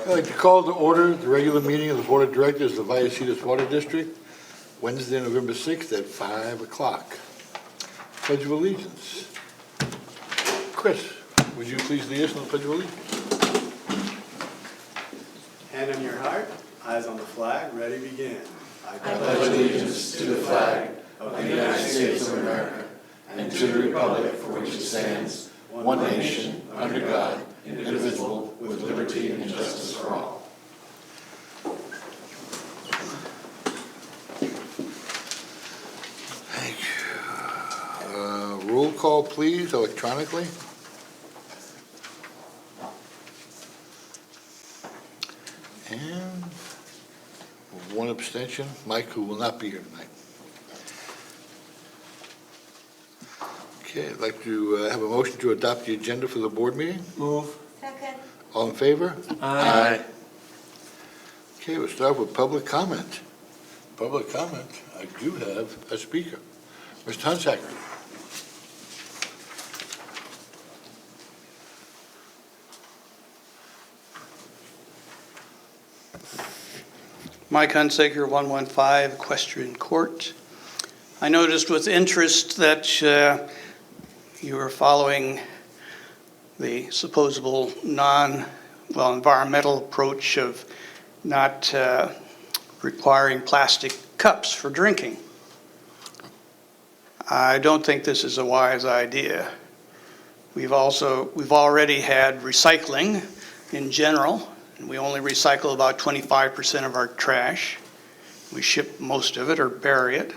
I'd like to call to order the regular meeting of the Board of Directors of the Vallecitos Water District, Wednesday, November 6th at 5 o'clock. Pledge of Allegiance. Chris, would you please lead us in the Pledge of Allegiance? Hand on your heart, eyes on the flag, ready, begin. I pledge allegiance to the flag of the United States of America and to the republic for which it stands, one nation, under God, indivisible, with liberty and justice for all. Thank you. Roll call, please, electronically. And one abstention, Mike, who will not be here tonight. Okay, I'd like to have a motion to adopt the agenda for the board meeting. Move. Second. All in favor? Aye. Okay, we'll start with public comment. Public comment, I do have a speaker. Mr. Hunsaker. Mike Hunsaker, 115 Equestrian Court. I noticed with interest that you are following the supposable environmental approach of not requiring plastic cups for drinking. I don't think this is a wise idea. We've already had recycling in general, and we only recycle about 25% of our trash. We ship most of it or bury it.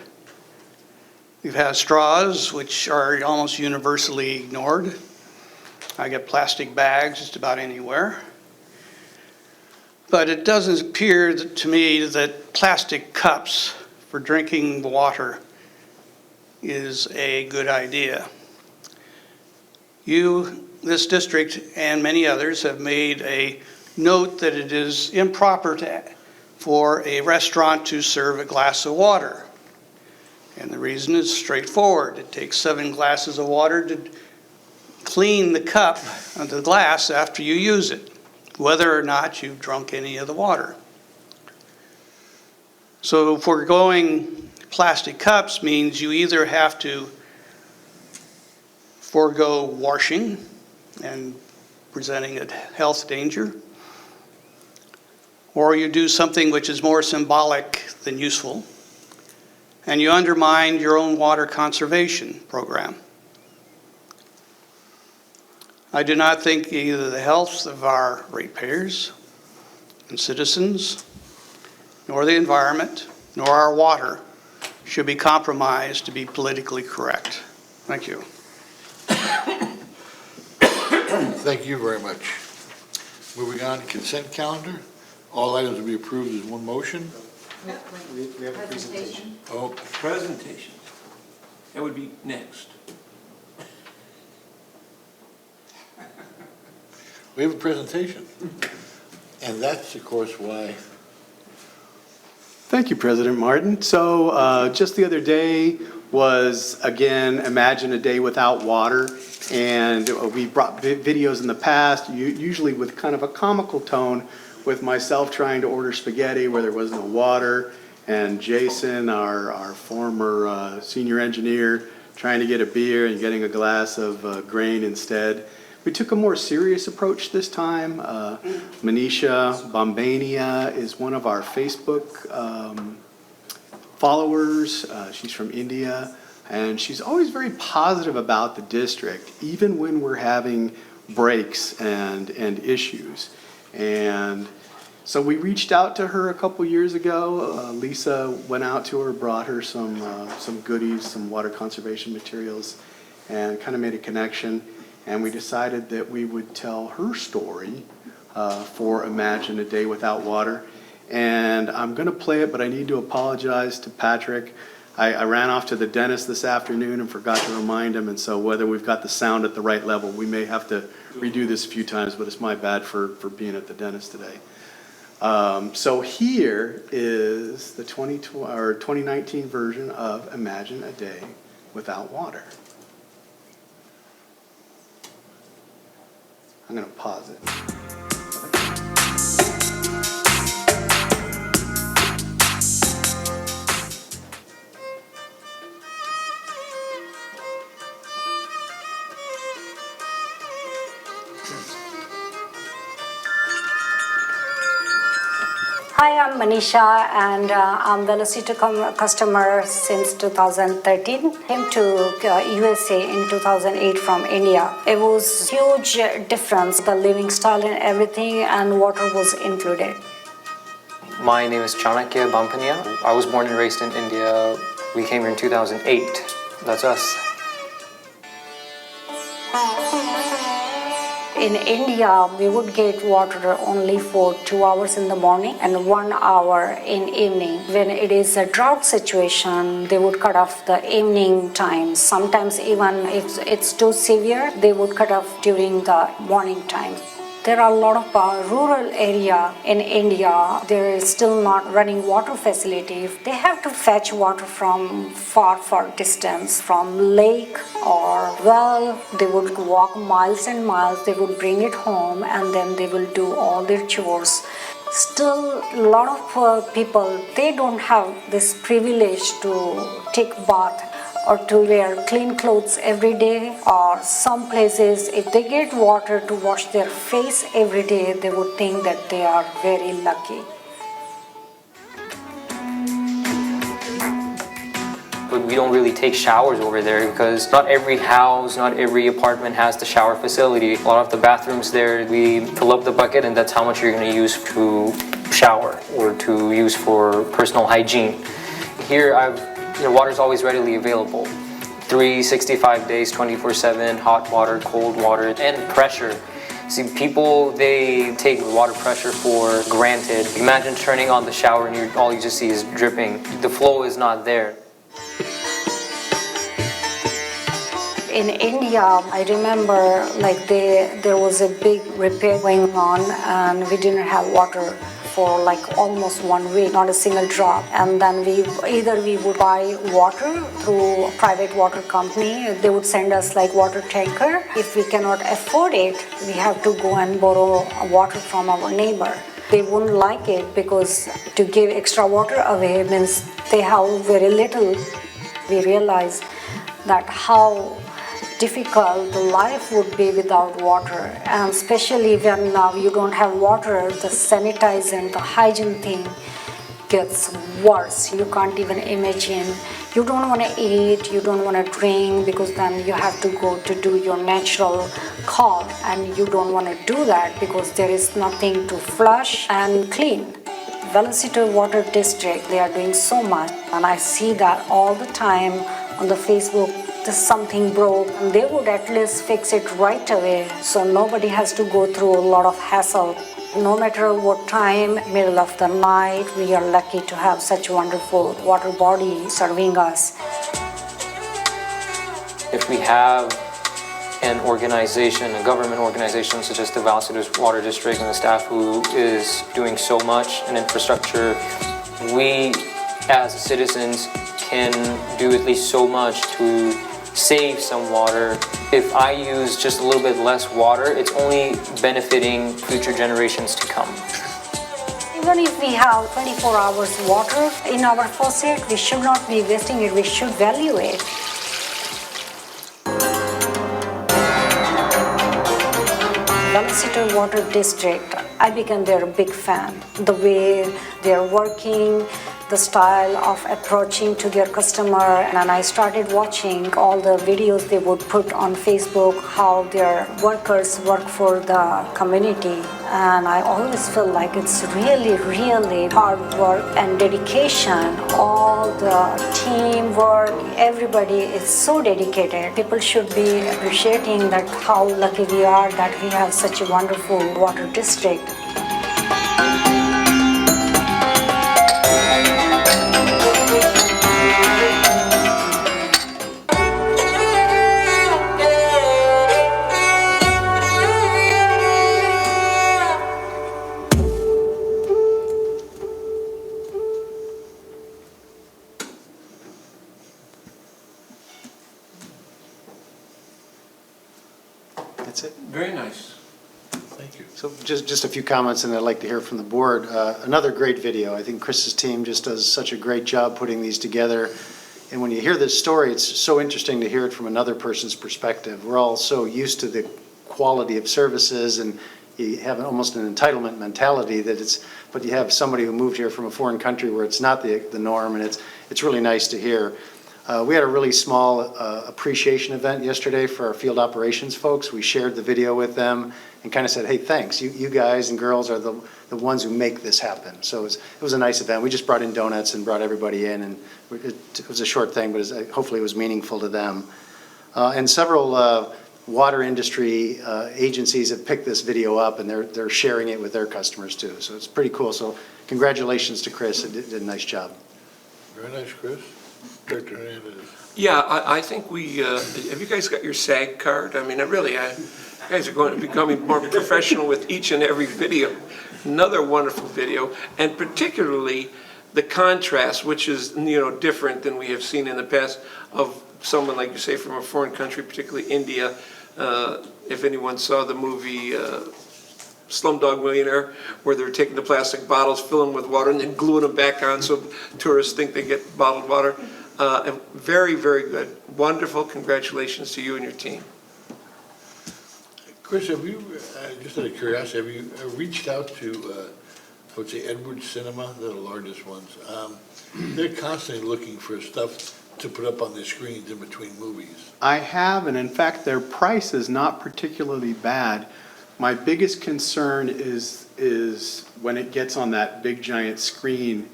We've had straws, which are almost universally ignored. I get plastic bags just about anywhere. But it doesn't appear to me that plastic cups for drinking water is a good idea. This district and many others have made a note that it is improper for a restaurant to serve a glass of water. And the reason is straightforward. It takes 7 glasses of water to clean the cup of the glass after you use it, whether or not you've drunk any of the water. So foregoing plastic cups means you either have to forego washing and presenting a health danger, or you do something which is more symbolic than useful, and you undermine your own water conservation program. I do not think either the health of our ratepayers and citizens, nor the environment, nor our water should be compromised to be politically correct. Thank you. Thank you very much. Moving on to consent calendar. All items will be approved as one motion. We have a presentation. Oh, Presentation. That would be next. we have a presentation. And that's, of course, why. Thank you, President Martin. So just the other day was, again, Imagine a Day Without Water. And we brought videos in the past, usually with kind of a comical tone, with myself trying to order spaghetti where there was no water, and Jason, our former senior engineer, trying to get a beer and getting a glass of grain instead. We took a more serious approach this time. Manisha Bombania is one of our Facebook followers. She's from India, and she's always very positive about the district, even when we're having breaks and issues. And so we reached out to her a couple years ago. Lisa went out to her, brought her some goodies, some water conservation materials, and kind of made a connection. And we decided that we would tell her story for Imagine a Day Without Water. And I'm going to play it, but I need to apologize to Patrick. I ran off to the dentist this afternoon and forgot to remind him, and so whether we've got the sound at the right level, we may have to redo this a few times, but it's my bad for being at the dentist today. So here is the 2019 version of Imagine a Day Without Water. I'm going to pause it. Hi, I'm Manisha, and I'm Vallecitos customer since 2013. Came to USA in 2008 from India. It was huge difference, the living style and everything, and water was included. My name is Chanakya Bampania. I was born and raised in India. We came here in 2008. That's us. In India, we would get water only for 2 hours in the morning and 1 hour in evening. When it is a drought situation, they would cut off the evening time. Sometimes even if it's too severe, they would cut off during the morning time. There are a lot of rural area in India. There is still not running water facility. They have to fetch water from far distance, from lake or well. They would walk miles and miles. They would bring it home and then they will do all their chores. Still, a lot of people, they don't have this privilege to take bath or to wear clean clothes every day, or some places if they get water to wash their face every day, they would think that they are very lucky. But we don't really take showers over there because not every house, not every apartment has the shower facility. A lot of the bathrooms there, we fill up the bucket and that's how much you're going to use to shower or to use for personal hygiene. Here, water's always readily available. 365 days, 24/7, hot water, cold water, and pressure. See, people, they take water pressure for granted. Imagine turning on the shower and all you just see is dripping. The flow is not there. In India, I remember there was a big repair going on and we didn't have water for almost 1 week, not a single drop. And then we would buy water through a private water company. They would send us water tanker. If we cannot afford it, we have to go and borrow water from our neighbor. They wouldn't like it because to give extra water away means they have very little. We realized that how difficult the life would be without water, and especially when now you don't have water, the sanitizing, the hygiene thing gets worse. You can't even imagine. You don't want to eat, you don't want to drink because then you have to go to do your natural call, and you don't want to do that because there is nothing to flush and clean. Vallecitos Water District, they are doing so much, and I see that all the time on the Facebook. Something broke, and they would at least fix it right away, so nobody has to go through a lot of hassle. No matter what time, middle of the night, we are lucky to have such wonderful water body serving us. If we have an organization, a government organization such as the Vallecitos Water District and the staff who is doing so much in infrastructure, we as citizens can do at least so much to save some water. If I use just a little bit less water, it's only benefiting future generations to come. Even if we have 24 hours water in our faucet, we should not be wasting it, we should value it. Vallecitos Water District, I became their big fan. The way they're working, the style of approaching to their customer, and I started watching all the videos they would put on Facebook, how their workers work for the community, and I always feel like it's really hard work and dedication. All the teamwork, everybody is so dedicated. People should be appreciating that how lucky we are that we have such a wonderful water district. That's it. Very nice. Thank you. So just a few comments, and I'd like to hear from the board. Another great video. I think Chris's team just does such a great job putting these together. And when you hear this story, it's so interesting to hear it from another person's perspective. We're all so used to the quality of services, and you have almost an entitlement mentality that it's, but you have somebody who moved here from a foreign country where it's not the norm, and it's really nice to hear. We had a really small appreciation event yesterday for our field operations folks. We shared the video with them and kind of said, hey, thanks. You guys and girls are the ones who make this happen. So it was a nice event. We just brought in donuts and brought everybody in, and it was a short thing, but hopefully it was meaningful to them. And several water industry agencies have picked this video up, and they're sharing it with their customers too. So it's pretty cool. So congratulations to Chris. It did a nice job. Very nice, Chris. Director Hernandez. Yeah, I think have you guys got your SAG card? I mean, you guys are going to becoming more professional with each and every video. Another wonderful video, and particularly the contrast, which is, different than we have seen in the past, of someone, like you say, from a foreign country, particularly India. If anyone saw the movie Slumdog Millionaire, where they're taking the plastic bottles, filling them with water, and then gluing them back on so tourists think they get bottled water. And very, very good. Wonderful. Congratulations to you and your team. Chris, have you, just out of curiosity, have you reached out to, I would say, Edwards Cinema? They're the largest ones. They're constantly looking for stuff to put up on the screens in between movies. I have, and in fact, their price is not particularly bad. My biggest concern is when it gets on that big giant screen,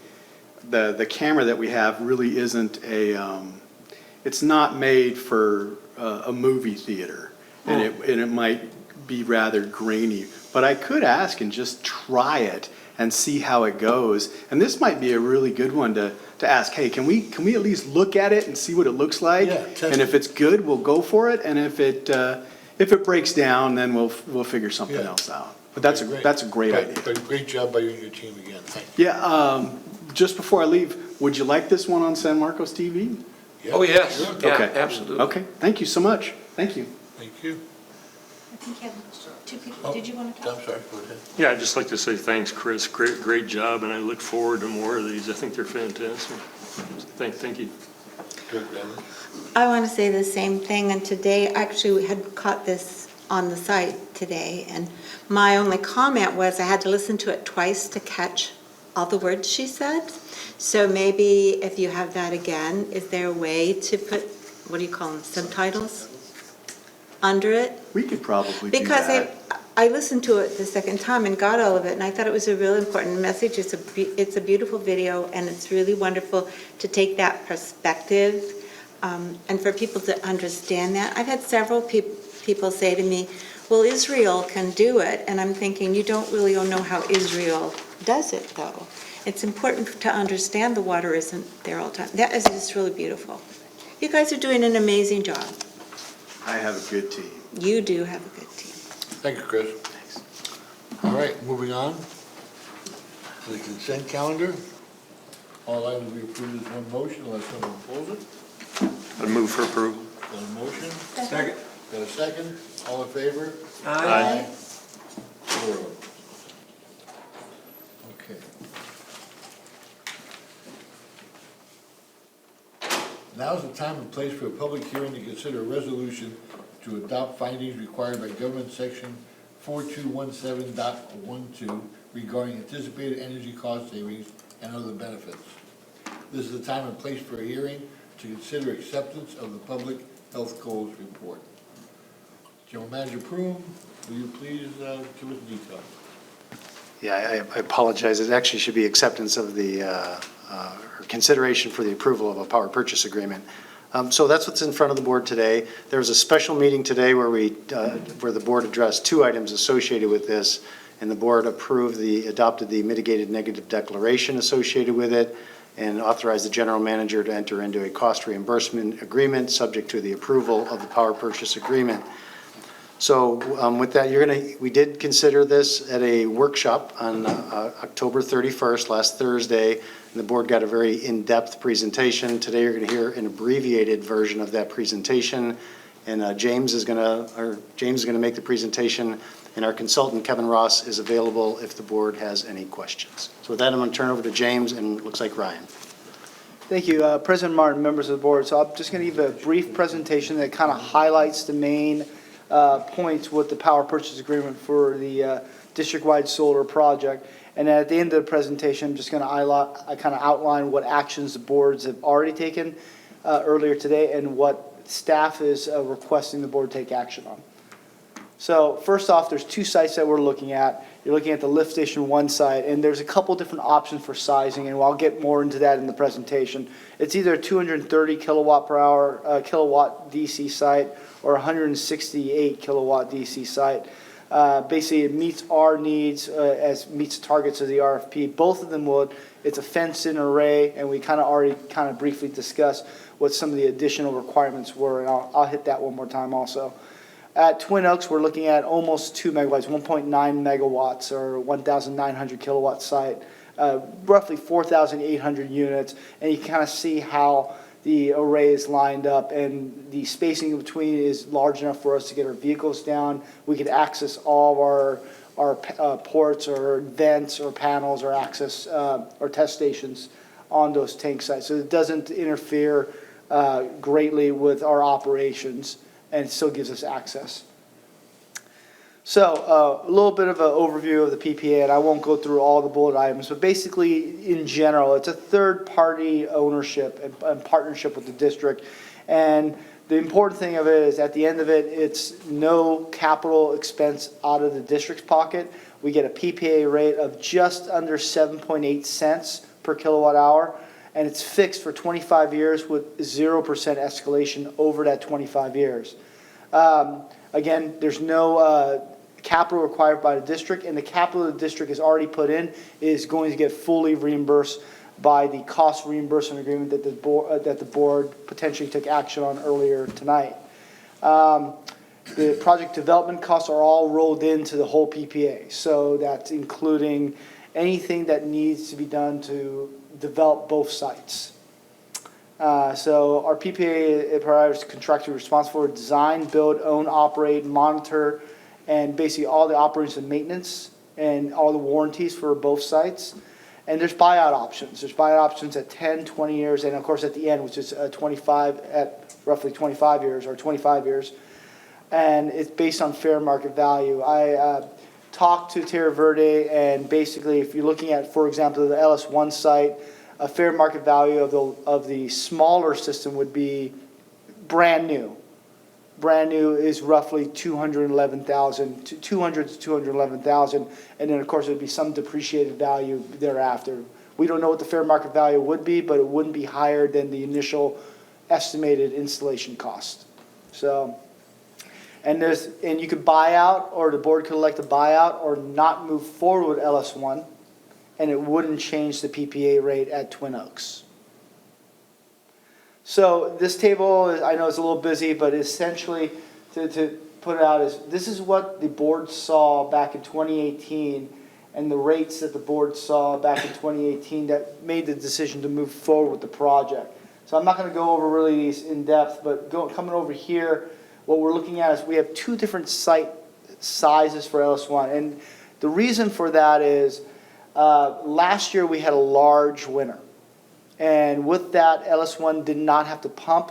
the camera that we have really isn't it's not made for a movie theater, and it might be rather grainy. But I could ask and just try it and see how it goes. And this might be a really good one to ask, hey, can we at least look at it and see what it looks like? Yeah, test and if it. it's good, we'll go for it. And if it breaks down, then we'll figure something else out. But that's a great idea. Great job by you and your team again. Thank you. Yeah, just before I leave, would you like this one on San Marcos TV? Yeah, Oh, yes. sure. Yeah, Okay. absolutely. Okay, thank you so much. Thank you. Thank you. I think you have two people. Did you want to I'm talk? sorry, go ahead. Yeah, I'd just like to say thanks, Chris. Great job, and I look forward to more of these. I think they're fantastic. Thank you. Director Evans. I want to say the same thing, and today, actually, we had caught this on the site today, and my only comment was I had to listen to it twice to catch all the words she said. So maybe if you have that again, is there a way to put, what do you call them, subtitles under it? We could probably do Because that. I listened to it the second time and got all of it, and I thought it was a really important message. It's a beautiful video, and it's really wonderful to take that perspective, and for people to understand that. I've had several people say to me, well, Israel can do it, and I'm thinking, you don't really know how Israel does it, though. It's important to understand the water isn't there all the time. That is just really beautiful. You guys are doing an amazing job. I have a good team. You do have a good team. Thank you, Chris. All right, moving on to the consent calendar. All items we approve as one motion unless someone pulls it. I'd move for approval. Got a motion? Second. Got a second? All in favor? Aye. 4. Okay. Now is the time and place for a public hearing to consider a resolution to adopt findings required by Government Section 4217.12 regarding anticipated energy cost savings and other benefits. This is the time and place for a hearing to consider acceptance of the Public Health Goals Report. General Manager Prum, will you please give us details? Yeah, I apologize. It actually should be acceptance of the, or consideration for the approval of a power purchase agreement. So that's what's in front of the board today. There was a special meeting today where where the board addressed 2 items associated with this, and the board adopted the mitigated negative declaration associated with it, and authorized the general manager to enter into a cost reimbursement agreement subject to the approval of the power purchase agreement. So with that, we did consider this at a workshop on October 31st, last Thursday, and the board got a very in-depth presentation. Today you're going to hear an abbreviated version of that presentation, and James is going to make the presentation, and our consultant Kevin Ross is available if the board has any questions. So with that, I'm going to turn over to James, and it looks like Ryan. Thank you, President Martin, members of the board. So I'm just going to give a brief presentation that kind of highlights the main points with the power purchase agreement for the district-wide solar project. And at the end of the presentation, I'm just going to kind of outline what actions the boards have already taken earlier today and what staff is requesting the board take action on. So first off, there's two sites that we're looking at. You're looking at the lift station 1 site, and there's a couple different options for sizing, and I'll get more into that in the presentation. It's either a 230 kilowatt per hour kilowatt DC site or 168 kilowatt DC site. Basically, it meets our needs as meets the targets of the RFP. Both of them would. It's a fenced-in array, and we already briefly discussed what some of the additional requirements were, and I'll hit that one more time also. At Twin Oaks, we're looking at almost 2 megawatts, 1.9 megawatts, or 1,900 kilowatt site, roughly 4,800 units, and you kind of see how the array is lined up, and the spacing in between is large enough for us to get our vehicles down. We could access all of our ports or vents or panels or access or test stations on those tank sites. So it doesn't interfere greatly with our operations, and still gives us access. So a little bit of an overview of the PPA, and I won't go through all the bullet items, but basically, in general, it's a third-party ownership and partnership with the district. And the important thing of it is, at the end of it, it's no capital expense out of the district's pocket. We get a PPA rate of just under 7.8 cents per kilowatt hour, and it's fixed for 25 years with 0% escalation over that 25 years. Again, there's no capital required by the district, and the capital the district has already put in is going to get fully reimbursed by the cost reimbursement agreement that the board potentially took action on earlier tonight. The project development costs are all rolled into the whole PPA, so that's including anything that needs to be done to develop both sites. So our PPA provides contractually responsible for design, build, own, operate, monitor, and basically all the operations and maintenance and all the warranties for both sites. And there's buyout options. There's buyout options at 10, 20 years, and of course at the end, which is 25 at roughly 25 years or 25 years. And it's based on fair market value. I talked to Terra Verde, and basically if you're looking at, for example, the LS1 site, a fair market value of the smaller system would be brand new. Brand new is roughly $211,000 to $211,000, and then of course there'd be some depreciated value thereafter. We don't know what the fair market value would be, but it wouldn't be higher than the initial estimated installation cost. So, and you could buy out, or the board could elect to buy out or not move forward with LS1, and it wouldn't change the PPA rate at Twin Oaks. So this table, I know it's a little busy, but essentially to put it out is, this is what the board saw back in 2018 and the rates that the board saw back in 2018 that made the decision to move forward with the project. So I'm not going to go over really these in depth, but coming over here, what we're looking at is we have two different site sizes for LS1. And the reason for that is last year we had a large winter. And with that, LS1 did not have to pump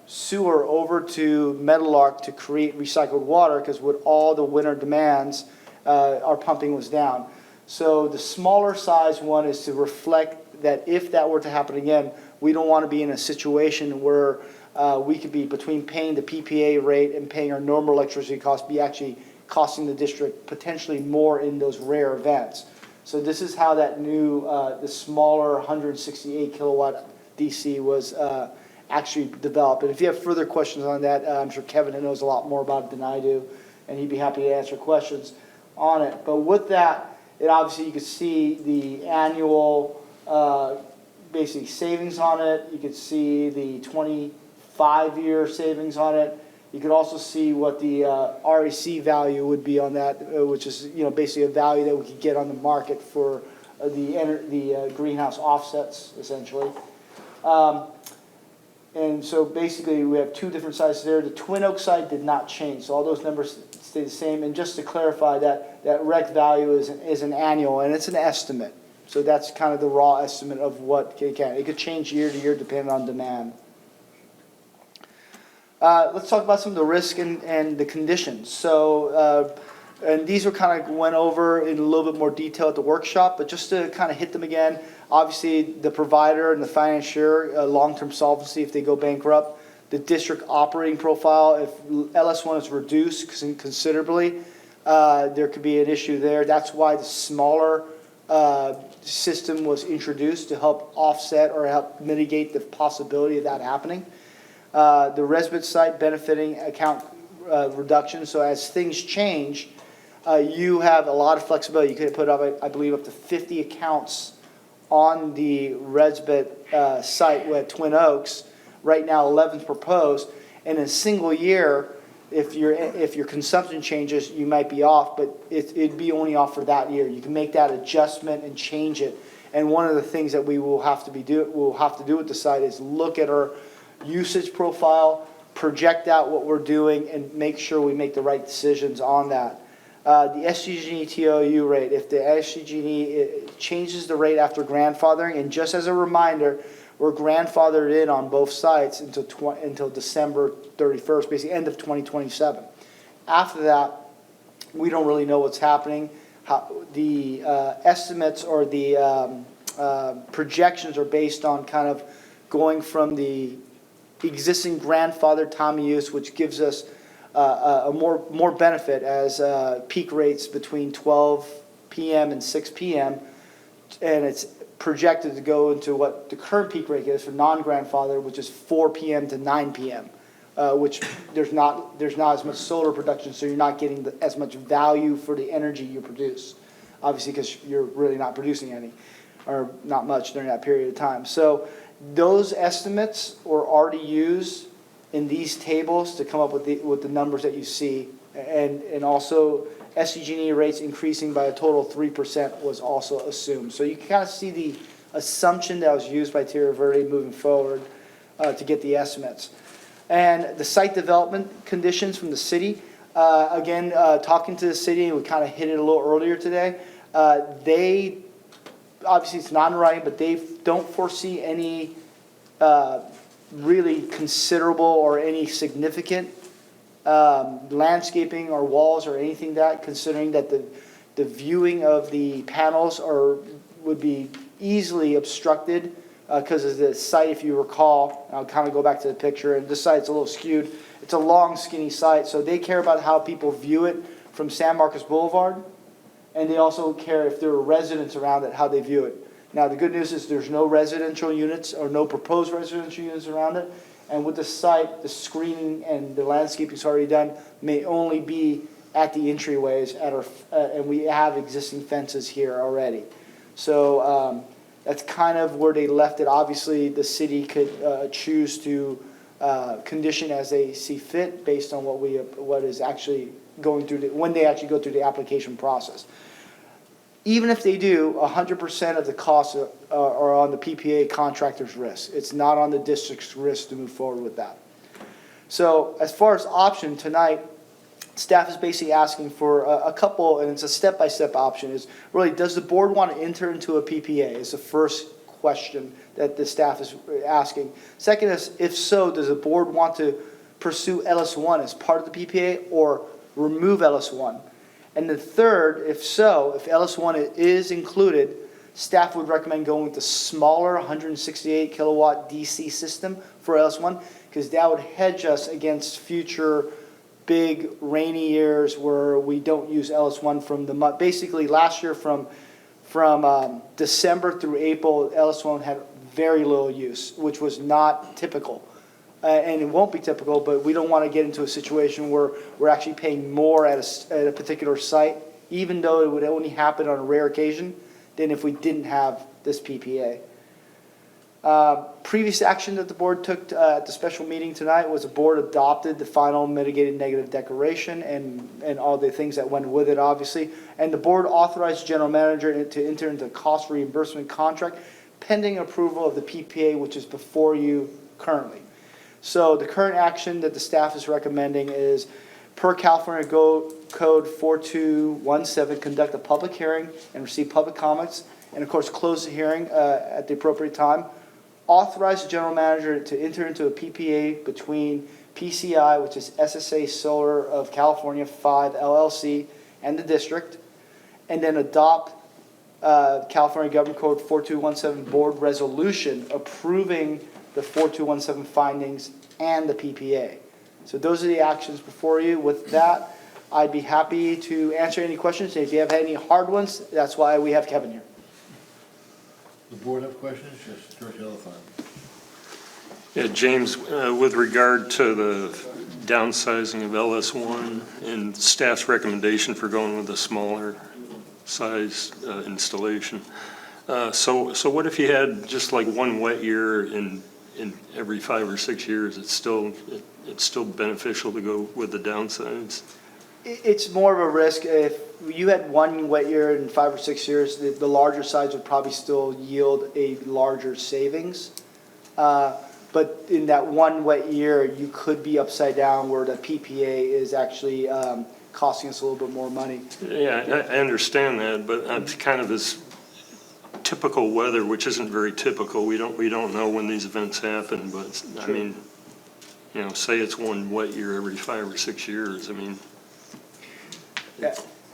sewer over to Meadowlark to create recycled water, because with all the winter demands, our pumping was down. So the smaller size one is to reflect that if that were to happen again, we don't want to be in a situation where we could be between paying the PPA rate and paying our normal electricity costs, be actually costing the district potentially more in those rare events. So this is how that new, the smaller 168 kilowatt DC was actually developed. And if you have further questions on that, I'm sure Kevin knows a lot more about it than I do, and he'd be happy to answer questions on it. But with that, it obviously you could see the annual basically savings on it. You could see the 25-year savings on it. You could also see what the REC value would be on that, which is basically a value that we could get on the market for the greenhouse offsets, essentially. And so basically we have two different sizes there. The Twin Oaks side did not change, so all those numbers stay the same. And just to clarify, that REC value is an annual, and it's an estimate. So that's kind of the raw estimate of what it can. It could change year to year depending on demand. Let's talk about some of the risk and the conditions. So, and these were kind of went over in a little bit more detail at the workshop, but just to kind of hit them again, obviously the provider and the financier, long-term solvency if they go bankrupt, the district operating profile, if LS1 is reduced considerably, there could be an issue there. That's why the smaller system was introduced to help offset or help mitigate the possibility of that happening. The RESBIT site benefiting account reduction. So as things change, you have a lot of flexibility. You could put up, I believe, up to 50 accounts on the RESBIT site with Twin Oaks. Right now, 11's proposed. And in a single year, if your consumption changes, you might be off, but it'd be only off for that year. You can make that adjustment and change it. And one of the things that we will have to do with the site is look at our usage profile, project out what we're doing, and make sure we make the right decisions on that. The SDG&E TOU rate, if the SDG&E changes the rate after grandfathering, and just as a reminder, we're grandfathered in on both sites until December 31st, basically end of 2027. After that, we don't really know what's happening. The estimates or the projections are based on kind of going from the existing grandfathered time of use, which gives us a more benefit as peak rates between 12 p.m. and 6 p.m. And it's projected to go into what the current peak rate is for non-grandfather, which is 4 p.m. to 9 p.m., which there's not as much solar production, so you're not getting as much value for the energy you produce, obviously, because you're really not producing any or not much during that period of time. So those estimates were already used in these tables to come up with the numbers that you see, and also SDG&E rates increasing by a total of 3% was also assumed. So you can kind of see the assumption that was used by Tierra Verde moving forward to get the estimates. And the site development conditions from the city, again, talking to the city, and we kind of hit it a little earlier today, they, obviously it's not in writing, but they don't foresee any really considerable or any significant landscaping or walls or anything that, considering that the viewing of the panels would be easily obstructed because of the site, if you recall. I'll kind of go back to the picture, and this site's a little skewed. It's a long, skinny site, so they care about how people view it from San Marcos Boulevard, and they also care if there are residents around it, how they view it. Now, the good news is there's no residential units or no proposed residential units around it. And with the site, the screening and the landscaping is already done, may only be at the entryways and we have existing fences here already. So that's kind of where they left it. Obviously, the city could choose to condition as they see fit based on what is actually going through when they actually go through the application process. Even if they do, 100% of the costs are on the PPA contractor's risk. It's not on the district's risk to move forward with that. So as far as option tonight, staff is basically asking for a couple, and it's a step-by-step option, is really, does the board want to enter into a PPA? Is the first question that the staff is asking. Second is, if so, does the board want to pursue LS1 as part of the PPA or remove LS1? And the third, if so, if LS1 is included, staff would recommend going with the smaller 168 kilowatt DC system for LS1, because that would hedge us against future big rainy years where we don't use LS1 from the month. Basically, last year from December through April, LS1 had very little use, which was not typical. And it won't be typical, but we don't want to get into a situation where we're actually paying more at a particular site, even though it would only happen on a rare occasion, than if we didn't have this PPA. Previous action that the board took at the special meeting tonight was the board adopted the final mitigated negative declaration and all the things that went with it, obviously. And the board authorized the general manager to enter into a cost reimbursement contract pending approval of the PPA, which is before you currently. So the current action that the staff is recommending is, per California Code 4217, conduct a public hearing and receive public comments, and of course close the hearing at the appropriate time. Authorize the general manager to enter into a PPA between PCI, which is SSA Solar of California 5 LLC, and the district, and then adopt California Government Code 4217 Board Resolution approving the 4217 findings and the PPA. So those are the actions before you. With that, I'd be happy to answer any questions. If you have any hard ones, that's why we have Kevin here. The board have questions? Yes, Director Elefant. Yeah, James, with regard to the downsizing of LS1 and staff's recommendation for going with a smaller size installation. So what if you had just like one wet year in every 5 or 6 years? It's still beneficial to go with the downsides? It's more of a risk. If you had one wet year in 5 or 6 years, the larger size would probably still yield a larger savings. But in that one wet year, you could be upside down where the PPA is actually costing us a little bit more money. Yeah, I understand that, but it's kind of this typical weather, which isn't very typical. We don't know when these events happen, but I mean, you know, say it's one wet year every 5 or 6 years. I mean,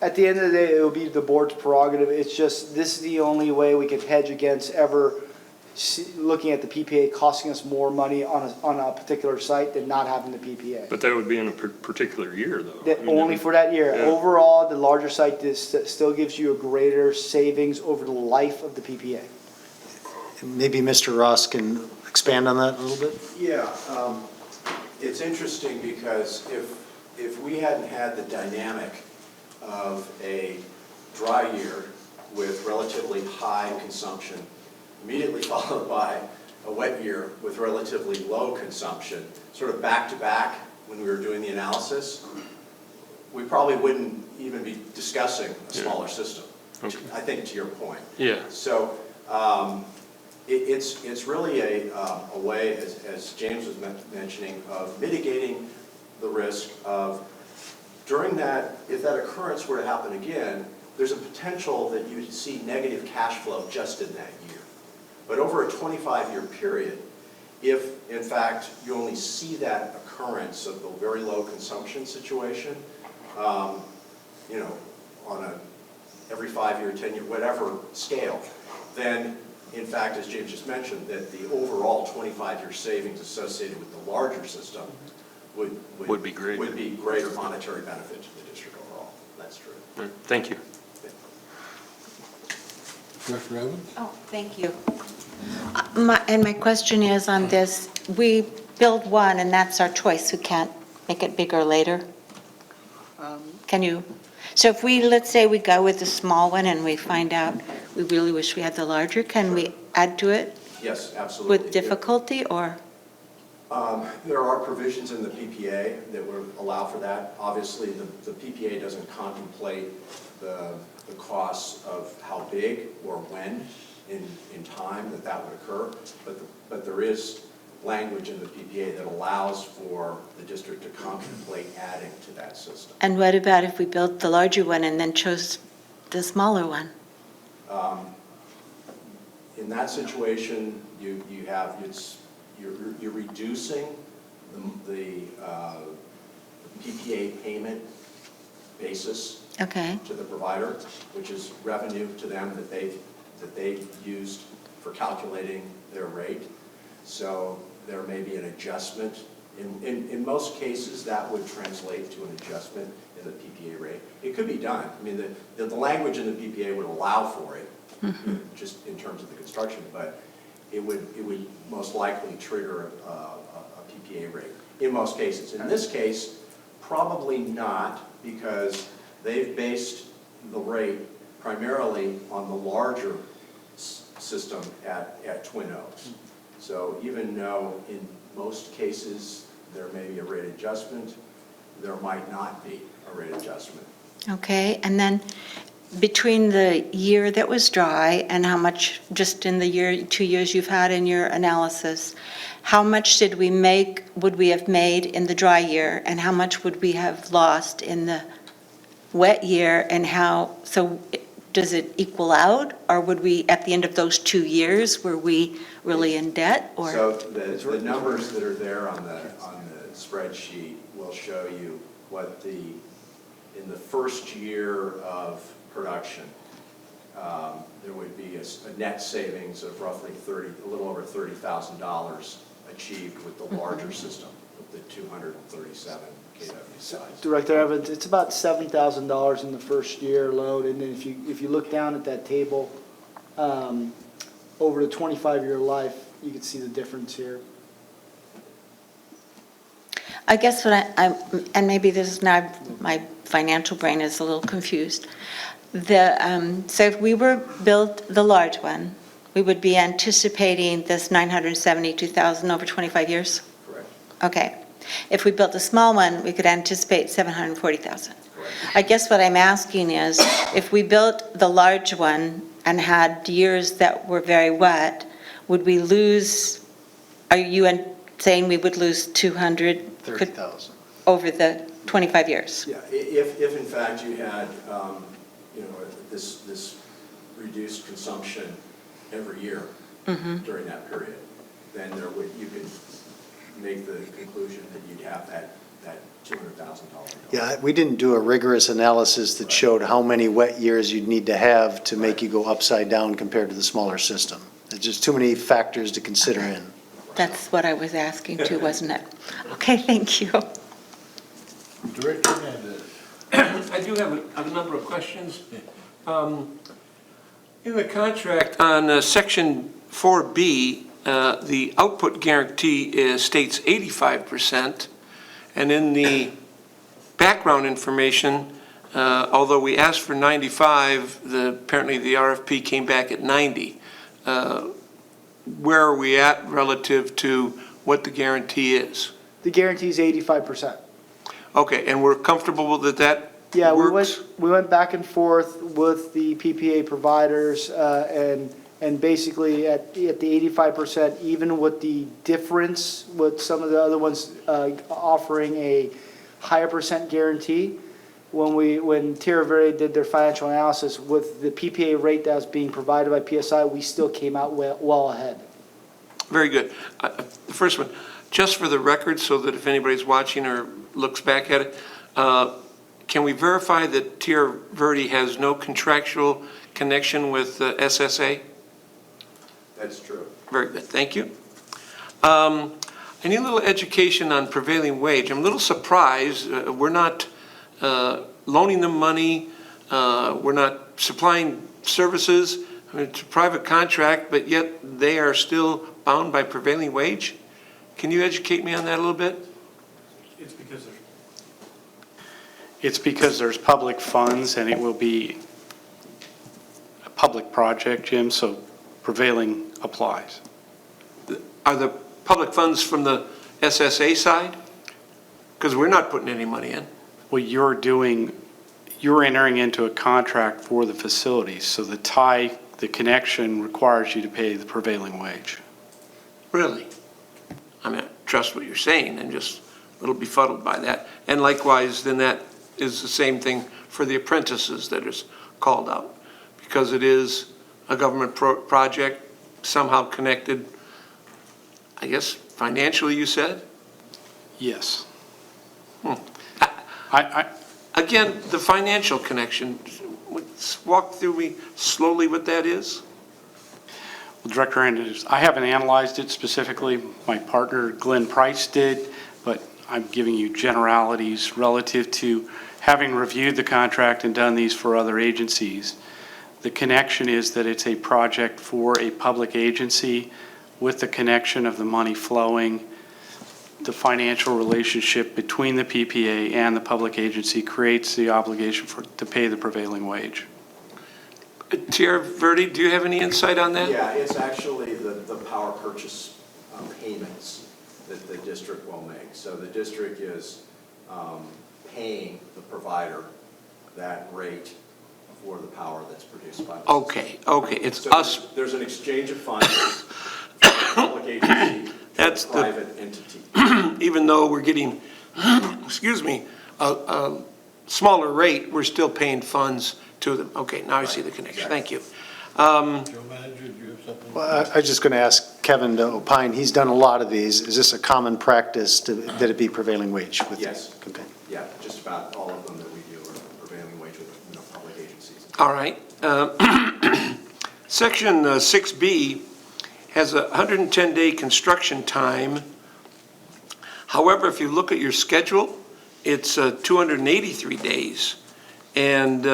At the end of the day, it will be the board's prerogative. It's just, this is the only way we can hedge against ever looking at the PPA costing us more money on a particular site than not having the PPA. but that would be in a particular year, though. That I mean, only for that year. Yeah. Overall, the larger site still gives you a greater savings over the life of the PPA. Maybe Mr. Ross can expand on that a little bit? Yeah, it's interesting because if we hadn't had the dynamic of a dry year with relatively high consumption, immediately followed by a wet year with relatively low consumption, sort of back to back when we were doing the analysis, we probably wouldn't even be discussing a smaller system, Okay. I think, to your point. Yeah. So it's really a way, as James was mentioning, of mitigating the risk of, during that, if that occurrence were to happen again, there's a potential that you'd see negative cash flow just in that year. But over a 25-year period, if in fact you only see that occurrence of the very low consumption situation, you know, on a every 5-year, 10-year, whatever scale, then in fact, as James just mentioned, that the overall 25-year savings associated with the larger system would be greater monetary benefit to the district overall. That's true. Right. Thank you. Director Evans? Oh, thank you. My question is on this, we build one and that's our choice, we can't make it bigger later? Can you, so if we, let's say we go with the small one and we find out we really wish we had the larger, can we add to it Yes, absolutely. with difficulty or? There are provisions in the PPA that would allow for that. Obviously, the PPA doesn't contemplate the costs of how big or when in time that would occur, but there is language in the PPA that allows for the district to contemplate adding to that system. And what about if we built the larger one and then chose the smaller one? In that situation, you're reducing the PPA payment basis Okay. to the provider, which is revenue to them that they've used for calculating their rate. So there may be an adjustment. In most cases, that would translate to an adjustment in the PPA rate. It could be done. I mean, the language in the PPA would allow for it, just in terms of the construction, but it would most likely trigger a PPA rate in most cases. In this case, probably not, because they've based the rate primarily on the larger system at Twin Oaks. So even though in most cases there may be a rate adjustment, there might not be a rate adjustment. Okay, and then between the year that was dry and how much, just in the 2 years you've had in your analysis, how much would we have made in the dry year, and how much would we have lost in the wet year, and so does it equal out, or would we, at the end of those 2 years, were we really in debt, or? So the numbers that are there on the spreadsheet will show you what in the first year of production, there would be a net savings of roughly a little over $30,000 achieved with the larger system, with the 237 kW size. Director Evans, it's about $7,000 in the first year load, and then if you look down at that table, over the 25-year life, you can see the difference here. I guess what and maybe this is now, my financial brain is a little confused. So if we were built the large one, we would be anticipating this $972,000 over 25 years? Correct. Okay. If we built a small one, we could anticipate $740,000. Correct. I guess what I'm asking is, if we built the large one and had years that were very wet, would we lose, are you saying we would lose 30,000. over the 25 years? Yeah, if in fact you had, this reduced consumption every year during that period, then you could make the conclusion that you'd have that $200,000. Yeah, we didn't do a rigorous analysis that showed how many wet years you'd need to have to make you go upside down compared to the smaller system. There's just too many factors to consider in. That's what I was asking too, wasn't it? Okay, thank you. Director Hernandez. I do have a number of questions. In the contract on Section 4B, the output guarantee states 85%, and in the background information, although we asked for 95, apparently the RFP came back at 90. Where are we at relative to what the guarantee is? The guarantee is 85%. Okay, and we're comfortable that that Yeah, works? we went back and forth with the PPA providers, and basically at the 85%, even with the difference with some of the other ones offering a higher percent guarantee, when Tierra Verde did their financial analysis with the PPA rate that was being provided by PSI, we still came out well ahead. Very good. The first one, just for the record, so that if anybody's watching or looks back at it, can we verify that Tierra Verde has no contractual connection with SSA? That's true. Very good, thank you. I need a little education on prevailing wage. I'm a little surprised. We're not loaning them money. We're not supplying services. I mean, it's a private contract, but yet they are still bound by prevailing wage. Can you educate me on that a little bit? It's because there's public funds, and it will be a public project, Jim, so prevailing applies. Are the public funds from the SSA side? Because we're not putting any money in. Well, you're entering into a contract for the facilities, so the connection requires you to pay the prevailing wage. Really? I mean, I trust what you're saying. I'm just a little befuddled by that. And likewise, then that is the same thing for the apprentices that is called out. Because it is a government project, somehow connected, I guess, financially, you said? Yes. Again, the financial connection, walk through me slowly what that is? Well, Director Hernandez, I haven't analyzed it specifically. My partner, Glenn Price, did, but I'm giving you generalities relative to having reviewed the contract and done these for other agencies. The connection is that it's a project for a public agency with the connection of the money flowing. The financial relationship between the PPA and the public agency creates the obligation to pay the prevailing wage. Tierra Verde, do you have any insight on that? Yeah, it's actually the power purchase payments that the district will make. So the district is paying the provider that rate for the power that's produced by the Okay, it's so us. There's an exchange of funds, public agency, That's private entity. Even though we're getting, excuse me, a smaller rate, we're still paying funds to them. Okay, now I see the connection. Thank you. Joe Manager, do you have something? Well, I was just going to ask Kevin to opine. He's done a lot of these. Is this a common practice that it be prevailing wage? Yes. Okay. Yeah, just about all of them that we do are prevailing wage with, public agencies. All right. Section 6B has a 110-day construction time. However, if you look at your schedule, it's 283 days. And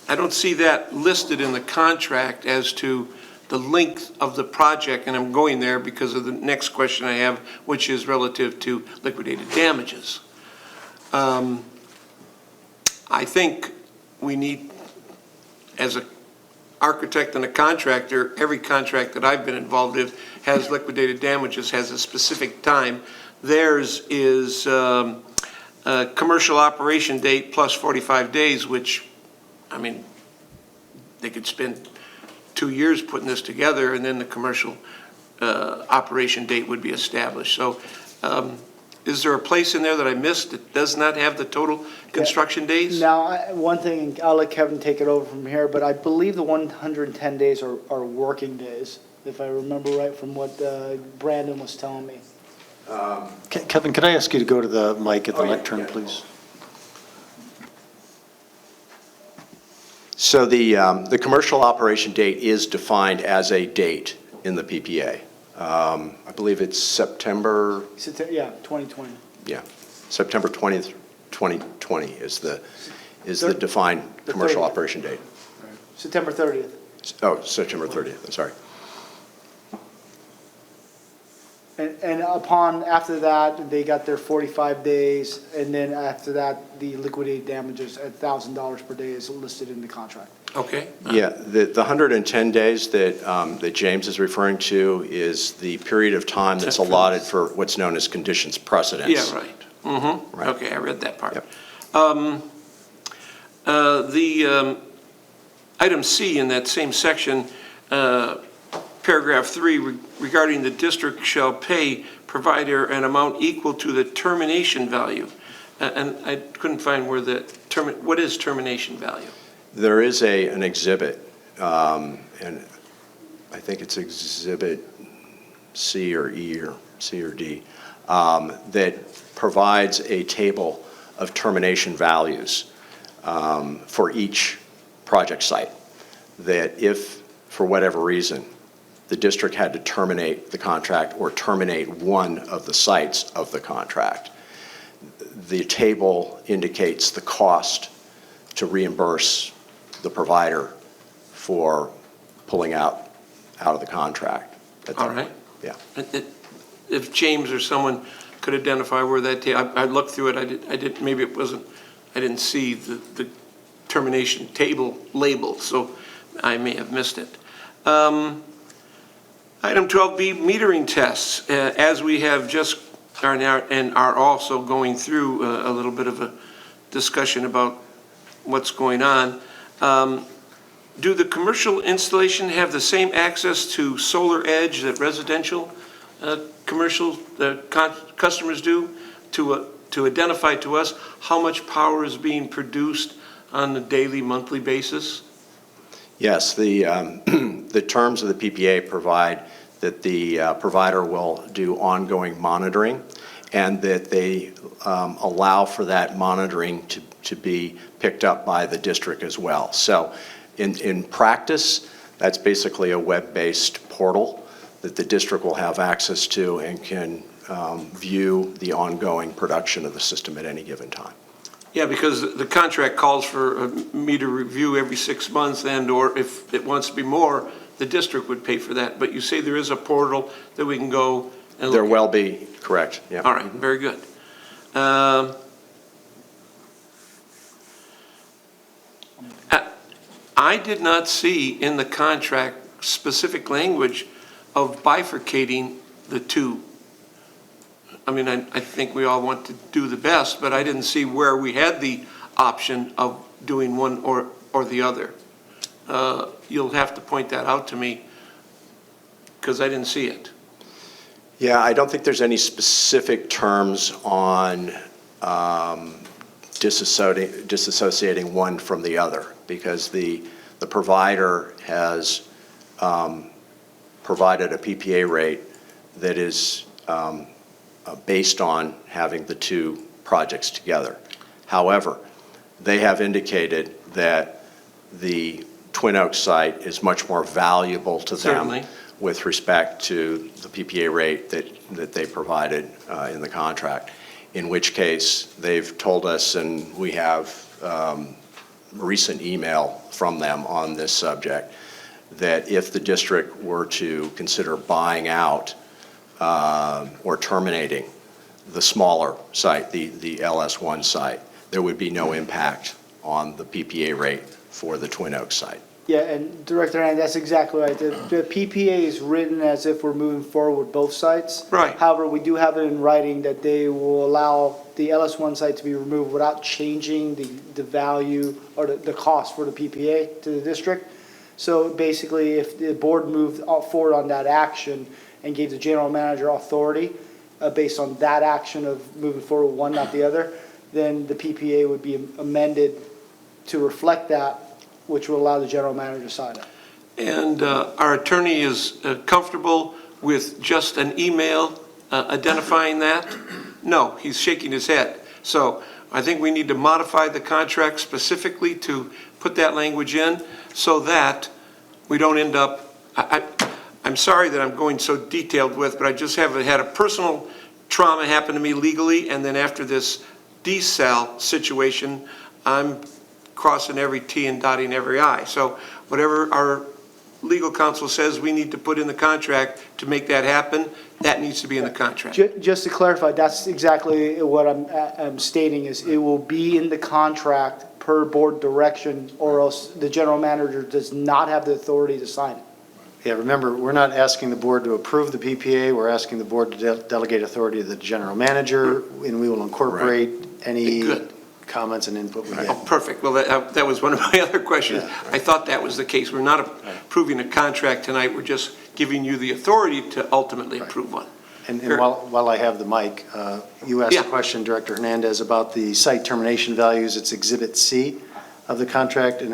I don't see that listed in the contract as to the length of the project, and I'm going there because of the next question I have, which is relative to liquidated damages. I think we need, as an architect and a contractor, every contract that I've been involved with has liquidated damages, has a specific time. Theirs is a commercial operation date plus 45 days, which, I mean, they could spend 2 years putting this together, and then the commercial operation date would be established. So is there a place in there that I missed that does not have the total construction days? Now, one thing, I'll let Kevin take it over from here, but I believe the 110 days are working days, if I remember right from what Brandon was telling me. Kevin, could I ask you to go to the mic at the Oh, yeah, lectern, yeah. please? So the commercial operation date is defined as a date in the PPA. I believe it's September, Yeah, 2020. yeah, September 20th, 2020 is the Thir- defined the commercial 30th. operation date. September 30th. Oh, September 30th, I'm sorry. And after that, they got their 45 days, and then after that, the liquidated damages at $1,000 per day is listed in the contract. Okay. Yeah, the 110 days that James is referring to is the period of time that's allotted for what's known as conditions precedence. Yeah, right. Mm-hmm. Right. Okay, I read that part. Yep. The item C in that same section, paragraph 3, regarding the district shall pay provider an amount equal to the termination value. And I couldn't find where what is termination value? There is an exhibit, and I think it's exhibit C or E or C or D, that provides a table of termination values for each project site. That if, for whatever reason, the district had to terminate the contract or terminate one of the sites of the contract, the table indicates the cost to reimburse the provider for pulling out of the contract. at that All right. point. Yeah. If James or someone could identify where that, I looked through it, I did, maybe it wasn't, I didn't see the termination table labeled, so I may have missed it. Item 12B, metering tests. As we have just are now and are also going through a little bit of a discussion about what's going on. Do the commercial installation have the same access to Solar Edge that residential commercial customers do to identify to us how much power is being produced on a daily, monthly basis? Yes, the terms of the PPA provide that the provider will do ongoing monitoring and that they allow for that monitoring to be picked up by the district as well. So in practice, that's basically a web-based portal that the district will have access to and can view the ongoing production of the system at any given time. Yeah, because the contract calls for a meter review every 6 months, and/or if it wants to be more, the district would pay for that. But you say there is a portal that we can go and look There at. will be, correct, yeah. All right, very good. I did not see in the contract specific language of bifurcating the two. I mean, I think we all want to do the best, but I didn't see where we had the option of doing one or the other. You'll have to point that out to me because I didn't see it. Yeah, I don't think there's any specific terms on disassociating one from the other because the provider has provided a PPA rate that is based on having the two projects together. However, they have indicated that the Twin Oaks site is much more valuable to them Certainly. with respect to the PPA rate that they provided in the contract, in which case they've told us, and we have a recent email from them on this subject, that if the district were to consider buying out or terminating the smaller site, the LS1 site, there would be no impact on the PPA rate for the Twin Oaks site. Yeah, and Director Hand, that's exactly right. The PPA is written as if we're moving forward with both sites. Right. However, we do have it in writing that they will allow the LS1 site to be removed without changing the value or the cost for the PPA to the district. So basically, if the board moved forward on that action and gave the general manager authority based on that action of moving forward with one, not the other, then the PPA would be amended to reflect that, which will allow the general manager to sign it. And our attorney is comfortable with just an email identifying that? No, he's shaking his head. So I think we need to modify the contract specifically to put that language in so that we don't end up, I'm sorry that I'm going so detailed with, but I just have had a personal trauma happen to me legally, and then after this desal situation, I'm crossing every T and dotting every I. So whatever our legal counsel says we need to put in the contract to make that happen, that needs to be in the contract. Just to clarify, that's exactly what I'm stating, is it will be in the contract per board direction, or else the general manager does not have the authority to sign it. Yeah, remember, we're not asking the board to approve the PPA, we're asking the board to delegate authority to the general manager, and we will incorporate any Good. comments and input we Oh, get. perfect. Well, that was one of my other questions. Yeah. I thought that was the case. We're not approving a contract tonight, we're just giving you the authority to ultimately approve one. And Sure. while I have the mic, you asked Yeah. a question, Director Hernandez, about the site termination values. It's Exhibit C of the contract, and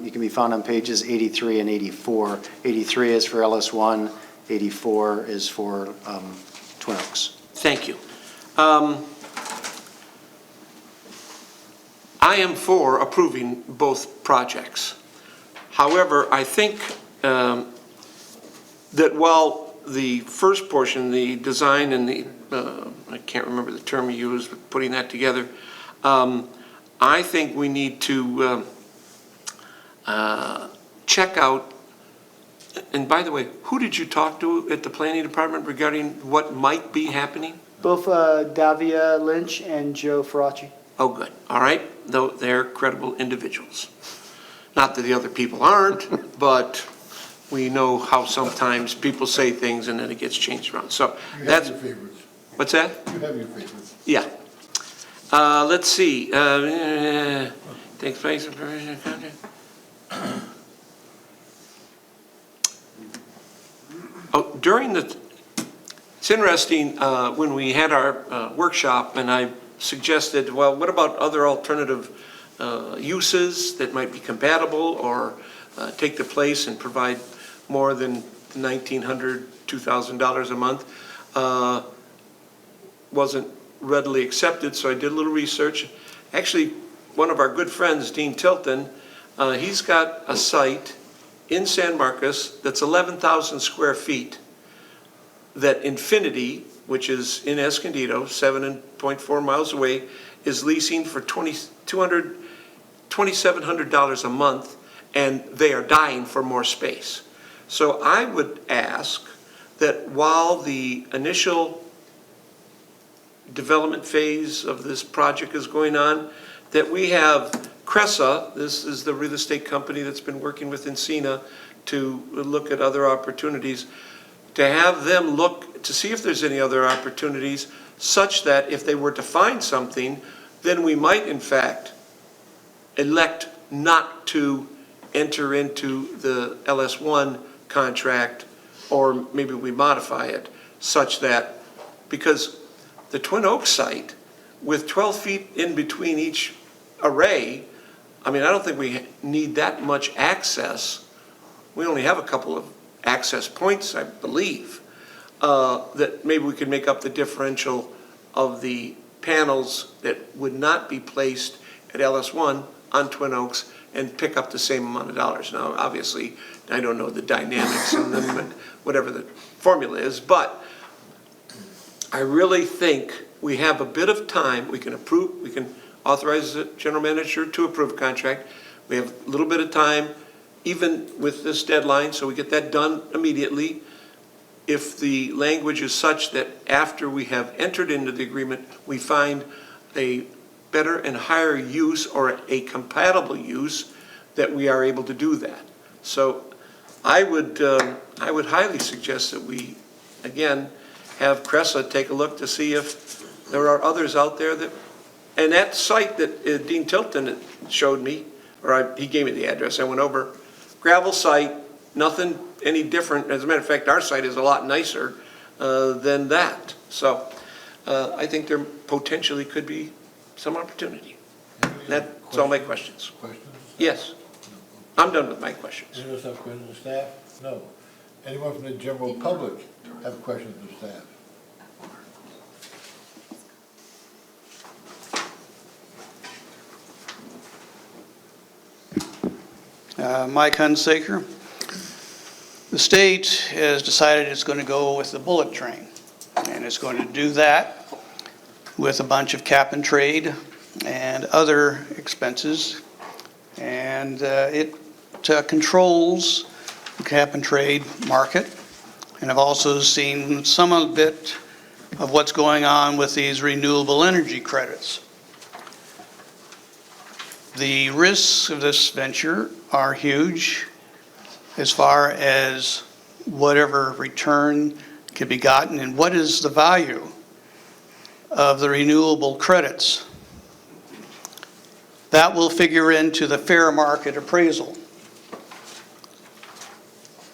you can be found on pages 83 and 84. 83 is for LS1, 84 is for Twin Oaks. Thank you. I am for approving both projects. However, I think that while the first portion, the design and the, I can't remember the term you used, but putting that together, I think we need to check out, and by the way, who did you talk to at the planning department regarding what might be happening? Both Davia Lynch and Joe Faraci. Oh, good. All right. Though they're credible individuals. Not that the other people aren't, but we know how sometimes people say things and then it gets changed around. So You that's, have your favorites. what's that? You have your favorites. Yeah. Let's see. Takes place in provision of contract. Oh, it's interesting, when we had our workshop and I suggested, well, what about other alternative uses that might be compatible or take the place and provide more than $1,900, $2,000 a month? Wasn't readily accepted, so I did a little research. Actually, one of our good friends, Dean Tilton, he's got a site in San Marcos that's 11,000 square feet that Infinity, which is in Escondido, 7.4 miles away, is leasing for $2,700 a month, and they are dying for more space. So I would ask that while the initial development phase of this project is going on, that we have Cressa, this is the real estate company that's been working with Encina to look at other opportunities, to have them look to see if there's any other opportunities, such that if they were to find something, then we might in fact elect not to enter into the LS1 contract, or maybe we modify it such that, because the Twin Oaks site, with 12 feet in between each array, I mean, I don't think we need that much access. We only have a couple of access points, I believe, that maybe we could make up the differential of the panels that would not be placed at LS1 on Twin Oaks and pick up the same amount of dollars. Now, obviously, I don't know the dynamics and whatever the formula is, but I really think we have a bit of time. We can authorize the general manager to approve a contract. We have a little bit of time, even with this deadline, so we get that done immediately. If the language is such that after we have entered into the agreement, we find a better and higher use or a compatible use, that we are able to do that. So I would highly suggest that we, again, have Cressa take a look to see if there are others out there that, and that site that Dean Tilton showed me, he gave me the address, I went over, gravel site, nothing any different. As a matter of fact, our site is a lot nicer than that. So I think there potentially could be some opportunity. That's all my questions. Questions? Yes, I'm done with my questions. Anyone else have questions of staff? No. Anyone from the general public have questions of staff? Mike Hunsaker. The state has decided it's going to go with the bullet train, and it's going to do that with a bunch of cap and trade and other expenses, and it controls the cap and trade market. And I've also seen some of it of what's going on with these renewable energy credits. The risks of this venture are huge as far as whatever return can be gotten and what is the value of the renewable credits. That will figure into the fair market appraisal.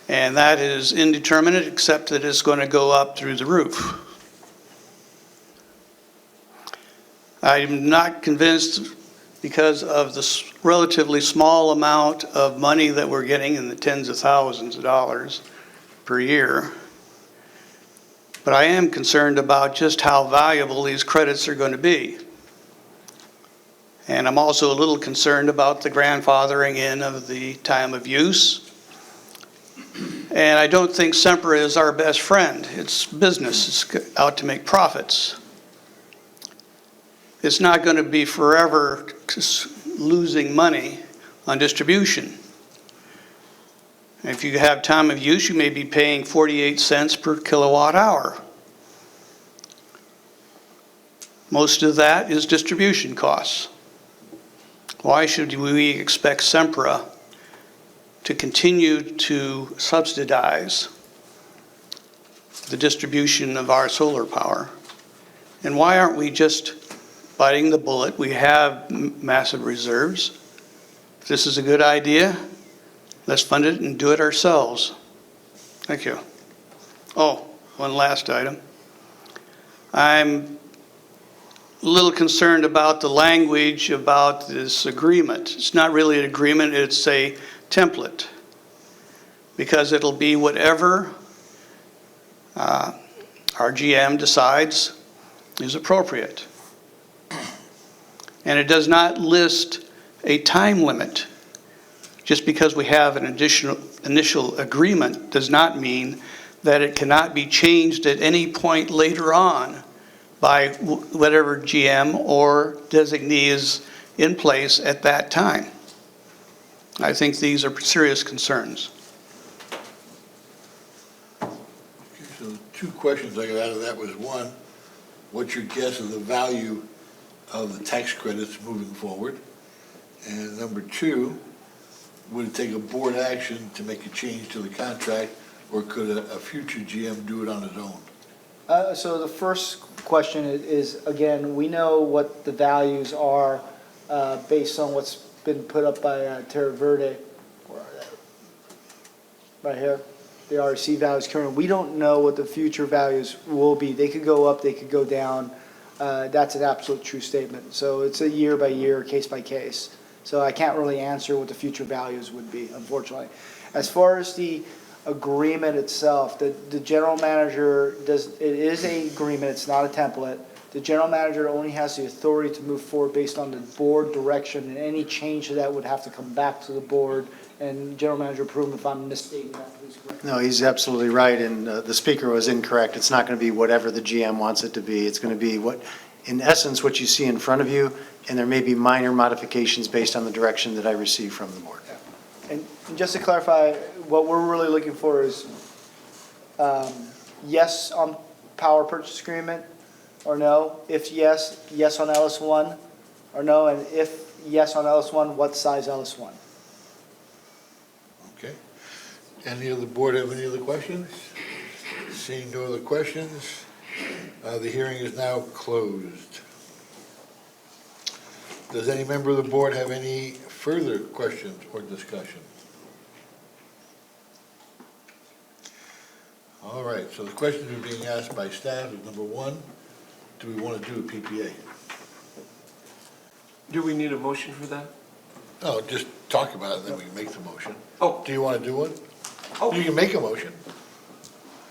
And that is indeterminate, except that it's going to go up through the roof. I'm not convinced, because of the relatively small amount of money that we're getting in the tens of thousands of dollars per year. But I am concerned about just how valuable these credits are going to be. And I'm also a little concerned about the grandfathering in of the time of use. And I don't think Sempra is our best friend. It's business. It's out to make profits. It's not going to be forever losing money on distribution. If you have time of use, you may be paying 48 cents per kilowatt hour. Most of that is distribution costs. Why should we expect Sempra to continue to subsidize the distribution of our solar power? And why aren't we just biting the bullet? We have massive reserves. If this is a good idea, let's fund it and do it ourselves. Thank you. Oh, one last item. I'm a little concerned about the language about this agreement. It's not really an agreement, it's a template, because it'll be whatever our GM decides is appropriate. And it does not list a time limit. Just because we have an initial agreement does not mean that it cannot be changed at any point later on by whatever GM or designee is in place at that time. I think these are serious concerns. Okay, so 2 questions I got out of that was, one, what's your guess of the value of the tax credits moving forward? And number 2, would it take a board action to make a change to the contract, or could a future GM do it on his own? So the first question is, again, we know what the values are based on what's been put up by Terra Verde. Where are they? Right here, the RC values currently. We don't know what the future values will be. They could go up, they could go down. That's an absolute true statement. So it's a year by year, case by case. So I can't really answer what the future values would be, unfortunately. As far as the agreement itself, the general manager it is a agreement, it's not a template. The general manager only has the authority to move forward based on the board direction, and any change to that would have to come back to the board, and general manager approve them. If I'm misstating that, please correct me. No, he's absolutely right, and the speaker was incorrect. It's not going to be whatever the GM wants it to be. It's going to be what, in essence, what you see in front of you, and there may be minor modifications based on the direction that I receive from the board. And just to clarify, what we're really looking for is yes on power purchase agreement or no? If yes, yes on LS1 or no? And if yes on LS1, what size LS1? Okay. Any other board have any other questions? Seeing no other questions, the hearing is now closed. Does any member of the board have any further questions or discussion? All right, so the questions are being asked by staff is, number one, do we want to do a PPA? Do we need a motion for that? No, just talk about it, and then we can make the motion. Oh. Do you want to do one? Oh. You can make a motion.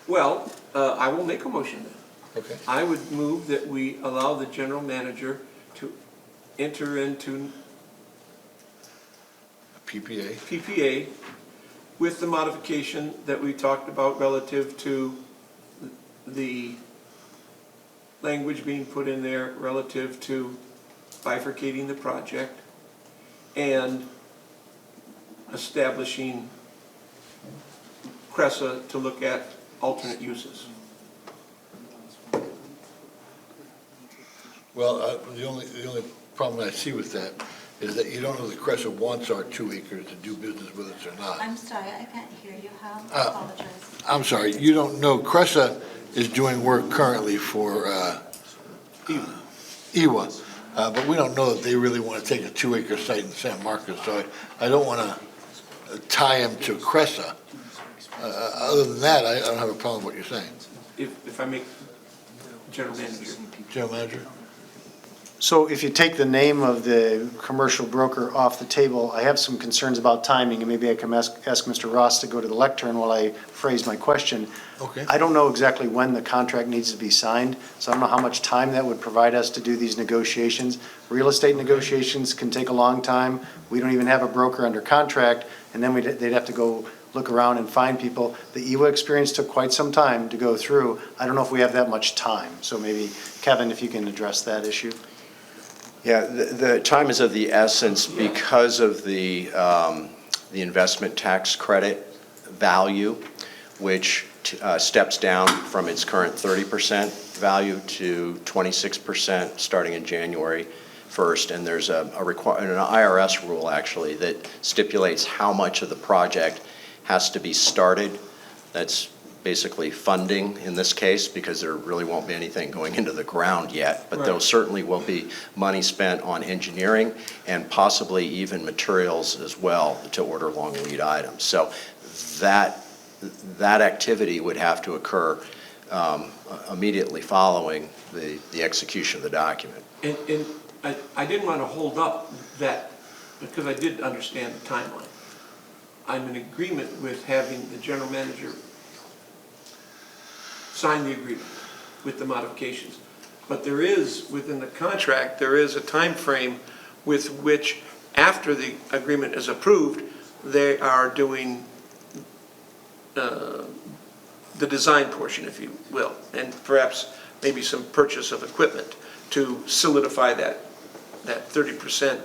Well, I will make a motion then. Okay. I would move that we allow the general manager to enter into PPA. PPA with the modification that we talked about relative to the language being put in there relative to bifurcating the project and establishing CRESA to look at alternate uses. Well, the only problem I see with that is that you don't know if the CRESA wants our 2 acres to do business with us or not. I'm sorry, I can't hear you, Hal. I apologize. I'm sorry, you don't know, CRESA is doing work currently for EWA, but we don't know that they really want to take a 2 acre site in San Marcos, so I don't want to tie them to CRESA. Other than that, I don't have a problem with what you're saying. If I make general manager. General manager? So if you take the name of the commercial broker off the table, I have some concerns about timing, and maybe I can ask Mr. Ross to go to the lectern while I phrase my question. Okay. I don't know exactly when the contract needs to be signed, so I don't know how much time that would provide us to do these negotiations. Real estate negotiations can take a long time. We don't even have a broker under contract, and then they'd have to go look around and find people. The EWA experience took quite some time to go through. I don't know if we have that much time, so maybe, Kevin, if you can address that issue. Yeah, the time is of the essence because of the investment tax credit value, which steps down from its current 30% value to 26% starting in January 1st. And there's an IRS rule, actually, that stipulates how much of the project has to be started. That's basically funding in this case, because there really won't be anything going into the ground yet. But there certainly will be money spent on engineering and possibly even materials as well to order long lead items. So that activity would have to occur immediately following the execution of the document. And I didn't want to hold up that, because I did understand the timeline. I'm in agreement with having the general manager sign the agreement with the modifications. But there is, within the contract, there is a time frame with which, after the agreement is approved, they are doing the design portion, if you will, and perhaps maybe some purchase of equipment to solidify that 30%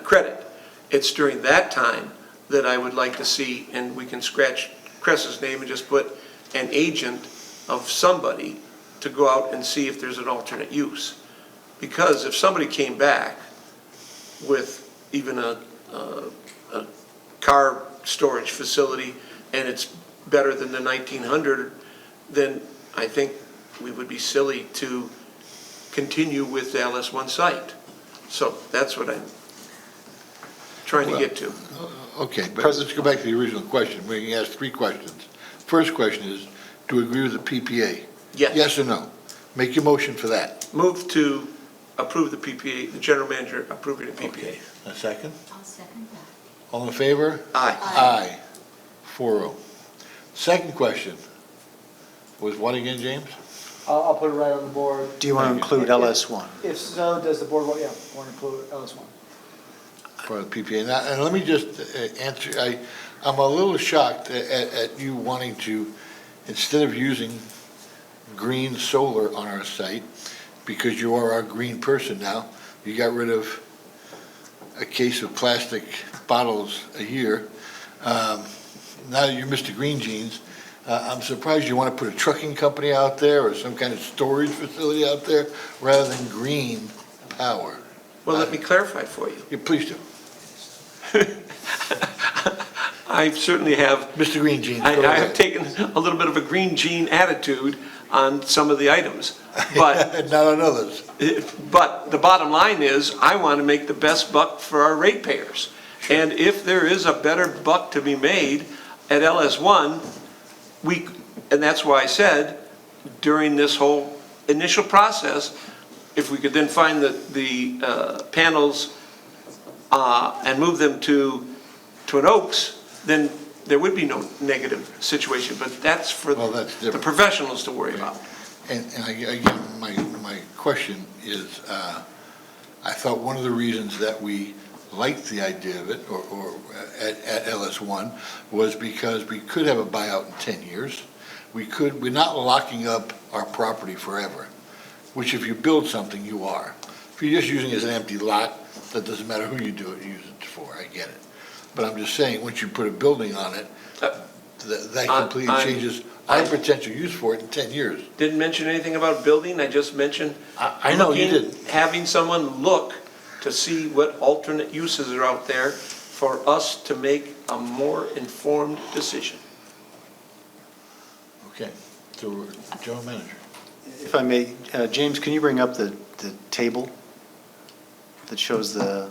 credit. It's during that time that I would like to see, and we can scratch CRESA's name and just put an agent of somebody to go out and see if there's an alternate use. Because if somebody came back with even a car storage facility and it's better than the 1900, then I think we would be silly to continue with the LS1 site. So that's what I'm trying to get to. Okay, but let's go back to the original question. We can ask 3 questions. First question is, do we agree with the PPA? Yes. Yes or no? Make your motion for that. Move to approve the PPA, the general manager approving the PPA. Okay. A second? I'll second that. All in favor? Aye. Aye. 4-0. Second question was what again, James? I'll put it right on the board. Do you want to include LS1? If so, does the board, want to include LS1? For the PPA. And let me just answer, I'm a little shocked at you wanting to, instead of using green solar on our site, because you are our green person now, you got rid of a case of plastic bottles a year. Now that you're Mr. Green Jeans, I'm surprised you want to put a trucking company out there or some kind of storage facility out there rather than green power. Well, let me clarify for you. Yeah, please do. I certainly have. Mr. Green Jeans, I go have ahead. taken a little bit of a green jean attitude on some of the items, but. Not on others. But the bottom line is, I want to make the best buck for our ratepayers. And if there is a better buck to be made at LS1, and that's why I said, during this whole initial process, if we could then find the panels and move them to Twin Oaks, then there would be no negative situation. But that's for the professionals to worry about. And again, my question is, I thought one of the reasons that we liked the idea of it, or at LS1, was because we could have a buyout in 10 years. We're not locking up our property forever, which if you build something, you are. If you're just using it as an empty lot, that doesn't matter who you use it for, I get it. But I'm just saying, once you put a building on it, that completely changes our potential use for it in 10 years. Didn't mention anything about building, I just mentioned. I know you didn't. Having someone look to see what alternate uses are out there for us to make a more informed decision. Okay, so General Manager. If I may, James, can you bring up the table that shows the,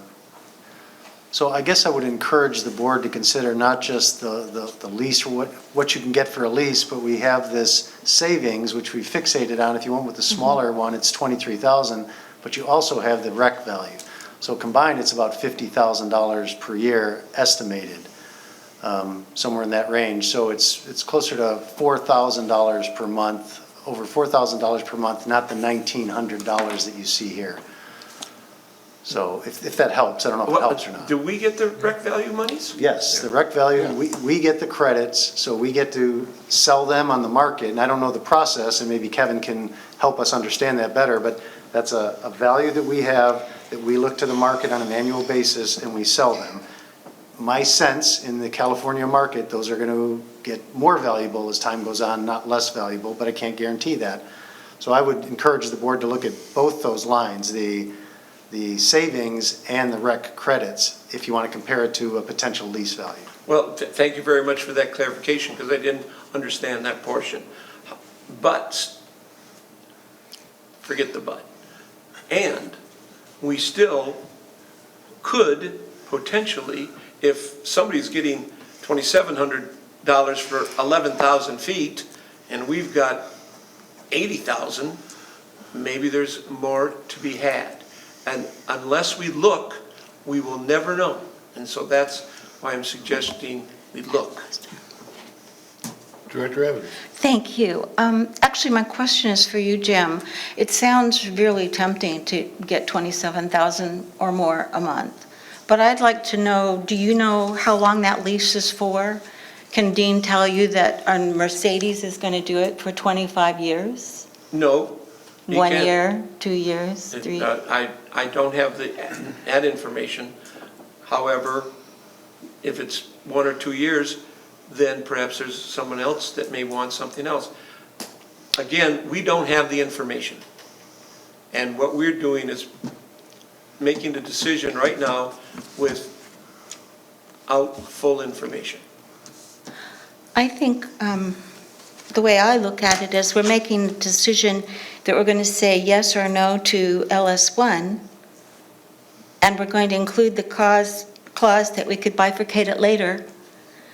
so I guess I would encourage the board to consider not just the lease, or what you can get for a lease, but we have this savings, which we fixated on. If you went with the smaller one, it's $23,000, but you also have the rec value. So combined, it's about $50,000 per year estimated, somewhere in that range. So it's closer to $4,000 per month, over $4,000 per month, not the $1,900 that you see here. So if that helps, I don't know if it helps or not. Do we get the rec value monies? Yes, the rec value, we get the credits, so we get to sell them on the market. And I don't know the process, and maybe Kevin can help us understand that better, but that's a value that we have, that we look to the market on an annual basis and we sell them. My sense, in the California market, those are going to get more valuable as time goes on, not less valuable, but I can't guarantee that. So I would encourage the board to look at both those lines, the savings and the rec credits, if you want to compare it to a potential lease value. Well, thank you very much for that clarification, because I didn't understand that portion. But, forget the but. And we still could potentially, if somebody's getting $2,700 for 11,000 feet, and we've got 80,000, maybe there's more to be had. And unless we look, we will never know. And so that's why I'm suggesting we look. Director Evans. Thank you. Actually, my question is for you, Jim. It sounds really tempting to get $27,000 or more a month. But I'd like to know, do you know how long that lease is for? Can Dean tell you that Mercedes is going to do it for 25 years? No. 1 year, 2 years, 3? I don't have that information. However, if it's 1 or 2 years, then perhaps there's someone else that may want something else. Again, we don't have the information. And what we're doing is making the decision right now without full information. I think the way I look at it is we're making a decision that we're going to say yes or no to LS1, and we're going to include the clause that we could bifurcate it later.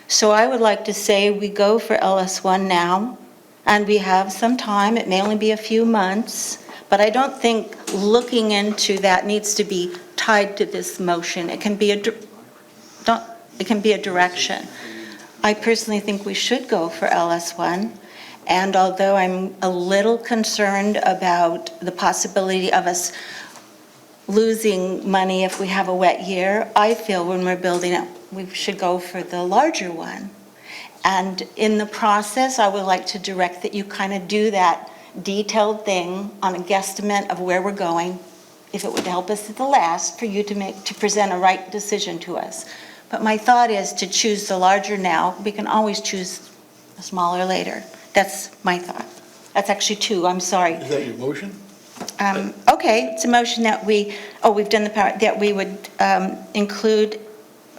So I would like to say we go for LS1 now, and we have some time. It may only be a few months, but I don't think looking into that needs to be tied to this motion. It can be a direction. I personally think we should go for LS1. And although I'm a little concerned about the possibility of us losing money if we have a wet year, I feel when we're building it, we should go for the larger one. And in the process, I would like to direct that you kind of do that detailed thing on a guesstimate of where we're going, if it would help us at the last, for you to present a right decision to us. But my thought is to choose the larger now. We can always choose a smaller later. That's my thought. That's actually two, I'm sorry. Is that your motion? Okay, it's a motion that we've done the power, that we would include,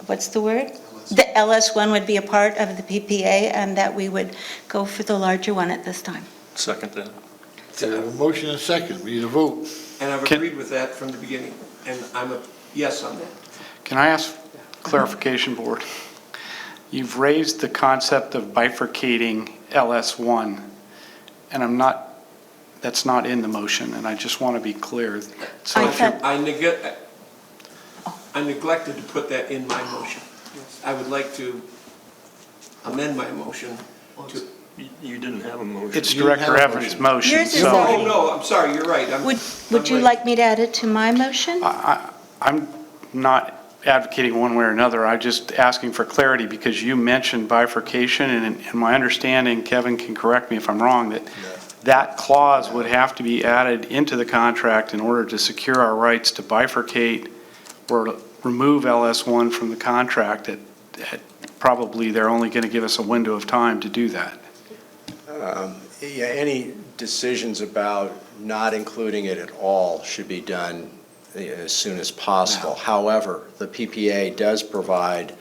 what's the word? The LS1 would be a part of the PPA, and that we would go for the larger one at this time. Second that. So we have a motion and a second, we need a vote. And I've agreed with that from the beginning, and I'm a yes on that. Can I ask clarification, Board? You've raised the concept of bifurcating LS1, and that's not in the motion, and I just want to be clear. So if you- I neglected to put that in my motion. I would like to amend my motion to... You didn't have a motion. It's Director Evans' motion, Yours is so already- Oh, no, I'm sorry, you're right. Would you like me to add it to my motion? I'm not advocating one way or another. I'm just asking for clarity because you mentioned bifurcation, and in my understanding, Kevin can correct me if I'm wrong, that clause would have to be added into the contract in order to secure our rights to bifurcate or remove LS1 from the contract. Probably they're only going to give us a window of time to do that. Yeah, any decisions about not including it at all should be done as soon as possible. However, the PPA does provide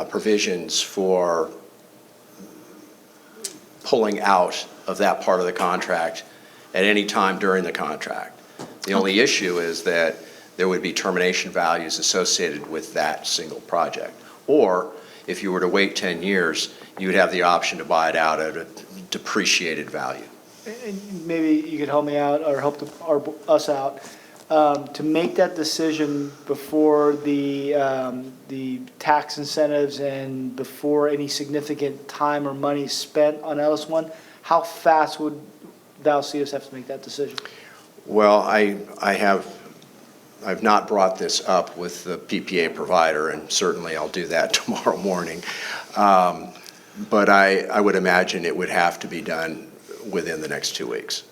provisions for pulling out of that part of the contract at any time during the contract. The only issue is that there would be termination values associated with that single project. Or if you were to wait 10 years, you would have the option to buy it out at a depreciated value. And maybe you could help me out or help us out. To make that decision before the tax incentives and before any significant time or money spent on LS1, how fast would Vallecitos have to make that decision? Well, I've not brought this up with the PPA provider, and certainly I'll do that tomorrow morning. But I would imagine it would have to be done within the next 2 weeks.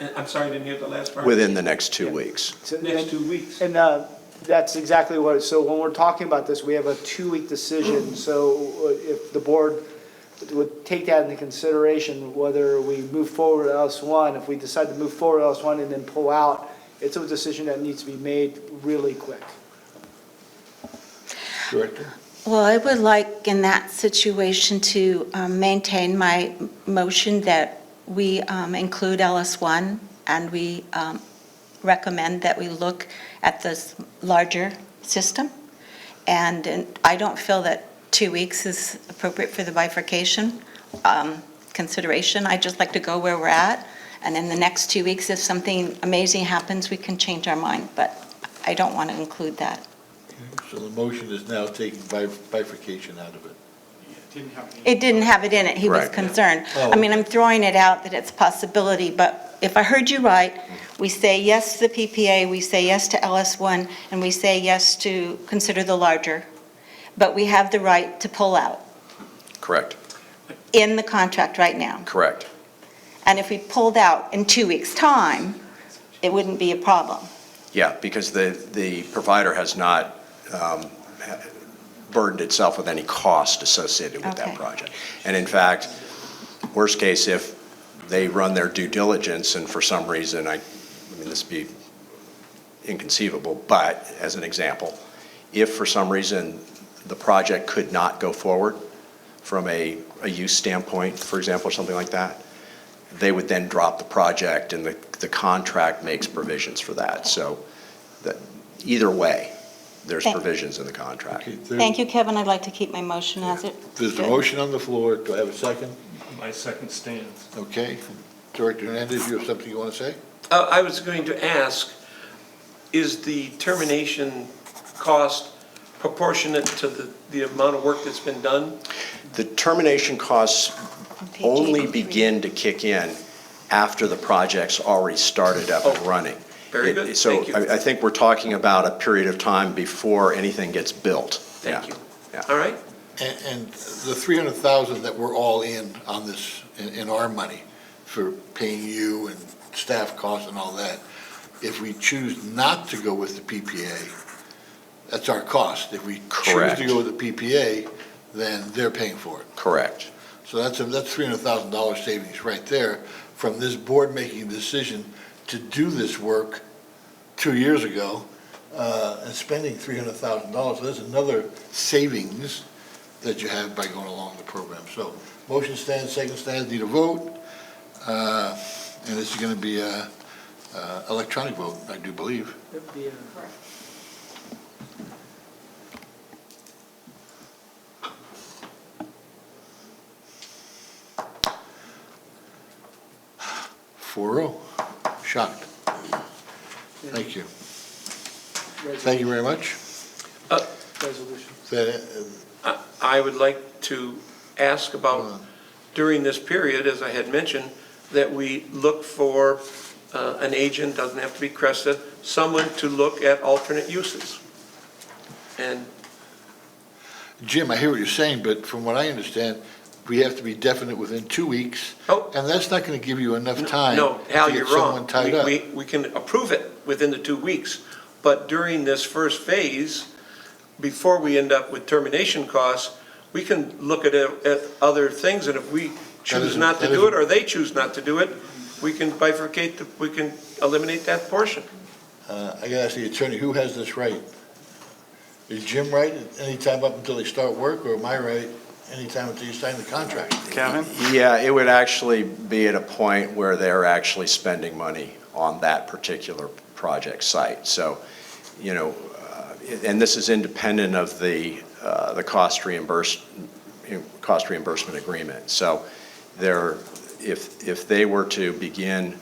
I'm sorry, I didn't hear the last part. Within the next 2 weeks. Next 2 weeks. And that's exactly what, so when we're talking about this, we have a 2-week decision. So if the board would take that into consideration, whether we move forward with LS1, if we decide to move forward with LS1 and then pull out, it's a decision that needs to be made really quick. Director? Well, I would like in that situation to maintain my motion that we include LS1, and we recommend that we look at this larger system. And I don't feel that 2 weeks is appropriate for the bifurcation consideration. I'd just like to go where we're at. And in the next 2 weeks, if something amazing happens, we can change our mind. But I don't want to include that. So the motion is now taking bifurcation out of it. It didn't have it in it. He was Right. concerned. Oh. I mean, I'm throwing it out that it's a possibility, but if I heard you right, we say yes to the PPA, we say yes to LS1, and we say yes to consider the larger. But we have the right to pull out Correct. in the contract right now. Correct. And if we pulled out in 2 weeks' time, it wouldn't be a problem. Yeah, because the provider has not burdened itself with any cost associated with that Okay. project. And in fact, worst case, if they run their due diligence and for some reason, I mean, this would be inconceivable, but as an example, if for some reason the project could not go forward from a use standpoint, for example, or something like that, they would then drop the project, and the contract makes provisions for that. So that either way, there's provisions in the contract. Okay, Thank you, Kevin. I'd like to keep my motion as it. There's a motion on the floor. Do I have a second? My second stands. Okay. Director Hernandez, you have something you want to say? I was going to ask, is the termination cost proportionate to the amount of work that's been done? The termination costs page only 83. begin to kick in after the project's already started up and running. Very good, So thank you. I think we're talking about a period of time before anything gets built. Thank Yeah. you. Yeah. All right? And the 300,000 that we're all in on this, in our money, for paying you and staff costs and all that, if we choose not to go with the PPA, that's our cost. If we choose Correct. to go with the PPA, then they're paying for it. Correct. So that's $300,000 savings right there from this board making a decision to do this work 2 years ago, and spending $300,000. So there's another savings that you have by going along the program. So motion stands, second stands, need a vote. And this is going to be a electronic vote, I do believe. Four oh. Shocked. Thank you. Thank you very much. I would like to ask about, during this period, as I had mentioned, that we look for an agent, doesn't have to be Cresta, someone to look at alternate uses. And Jim, I hear what you're saying, but from what I understand, we have to be definite within 2 weeks. Oh. And that's not going to give you enough time no, to Hal, get you're someone wrong. tied up. We can approve it within the 2 weeks, but during this first phase, before we end up with termination costs, we can look at other things, and if we choose not to do it, or they choose not to do it, we can bifurcate, we can eliminate that portion. I got to ask the attorney, who has this right? Is Jim right at any time up until they start work, or am I right anytime until you sign the contract? Kevin? Yeah, it would actually be at a point where they're actually spending money on that particular project site. So, you know, and this is independent of the cost reimbursement agreement. So there, if they were to begin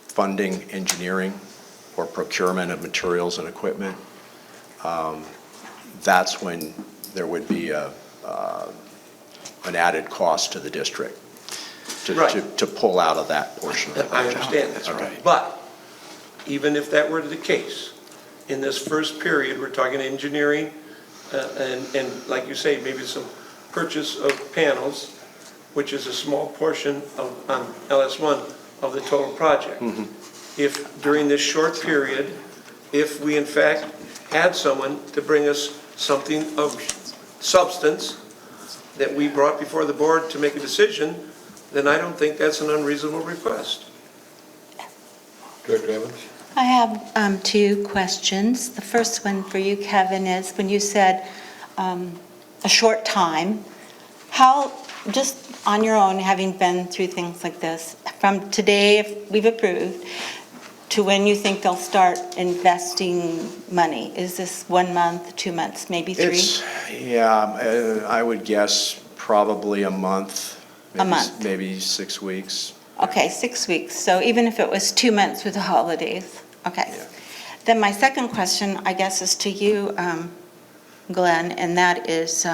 funding engineering or procurement of materials and equipment, that's when there would be an added cost to the district to pull out of that portion of the I project. understand that. Okay. But even if that were the case, in this first period, we're talking engineering, and like you say, maybe some purchase of panels, which is a small portion of, on LS1 of the total project. If during this short period, if we in fact had someone to bring us something of substance that we brought before the board to make a decision, then I don't think that's an unreasonable request. Director Evans? I have two questions. The first one for you, Kevin, is when you said a short time, how, just on your own, having been through things like this, from today, if we've approved, to when you think they'll start investing money? Is this 1 month, 2 months, maybe 3? I would guess probably a month. A month. Maybe 6 weeks. Okay, 6 weeks. So even if it was 2 months with the holidays, okay. Yeah. Then my second question, I guess, is to you, Glenn, and that is,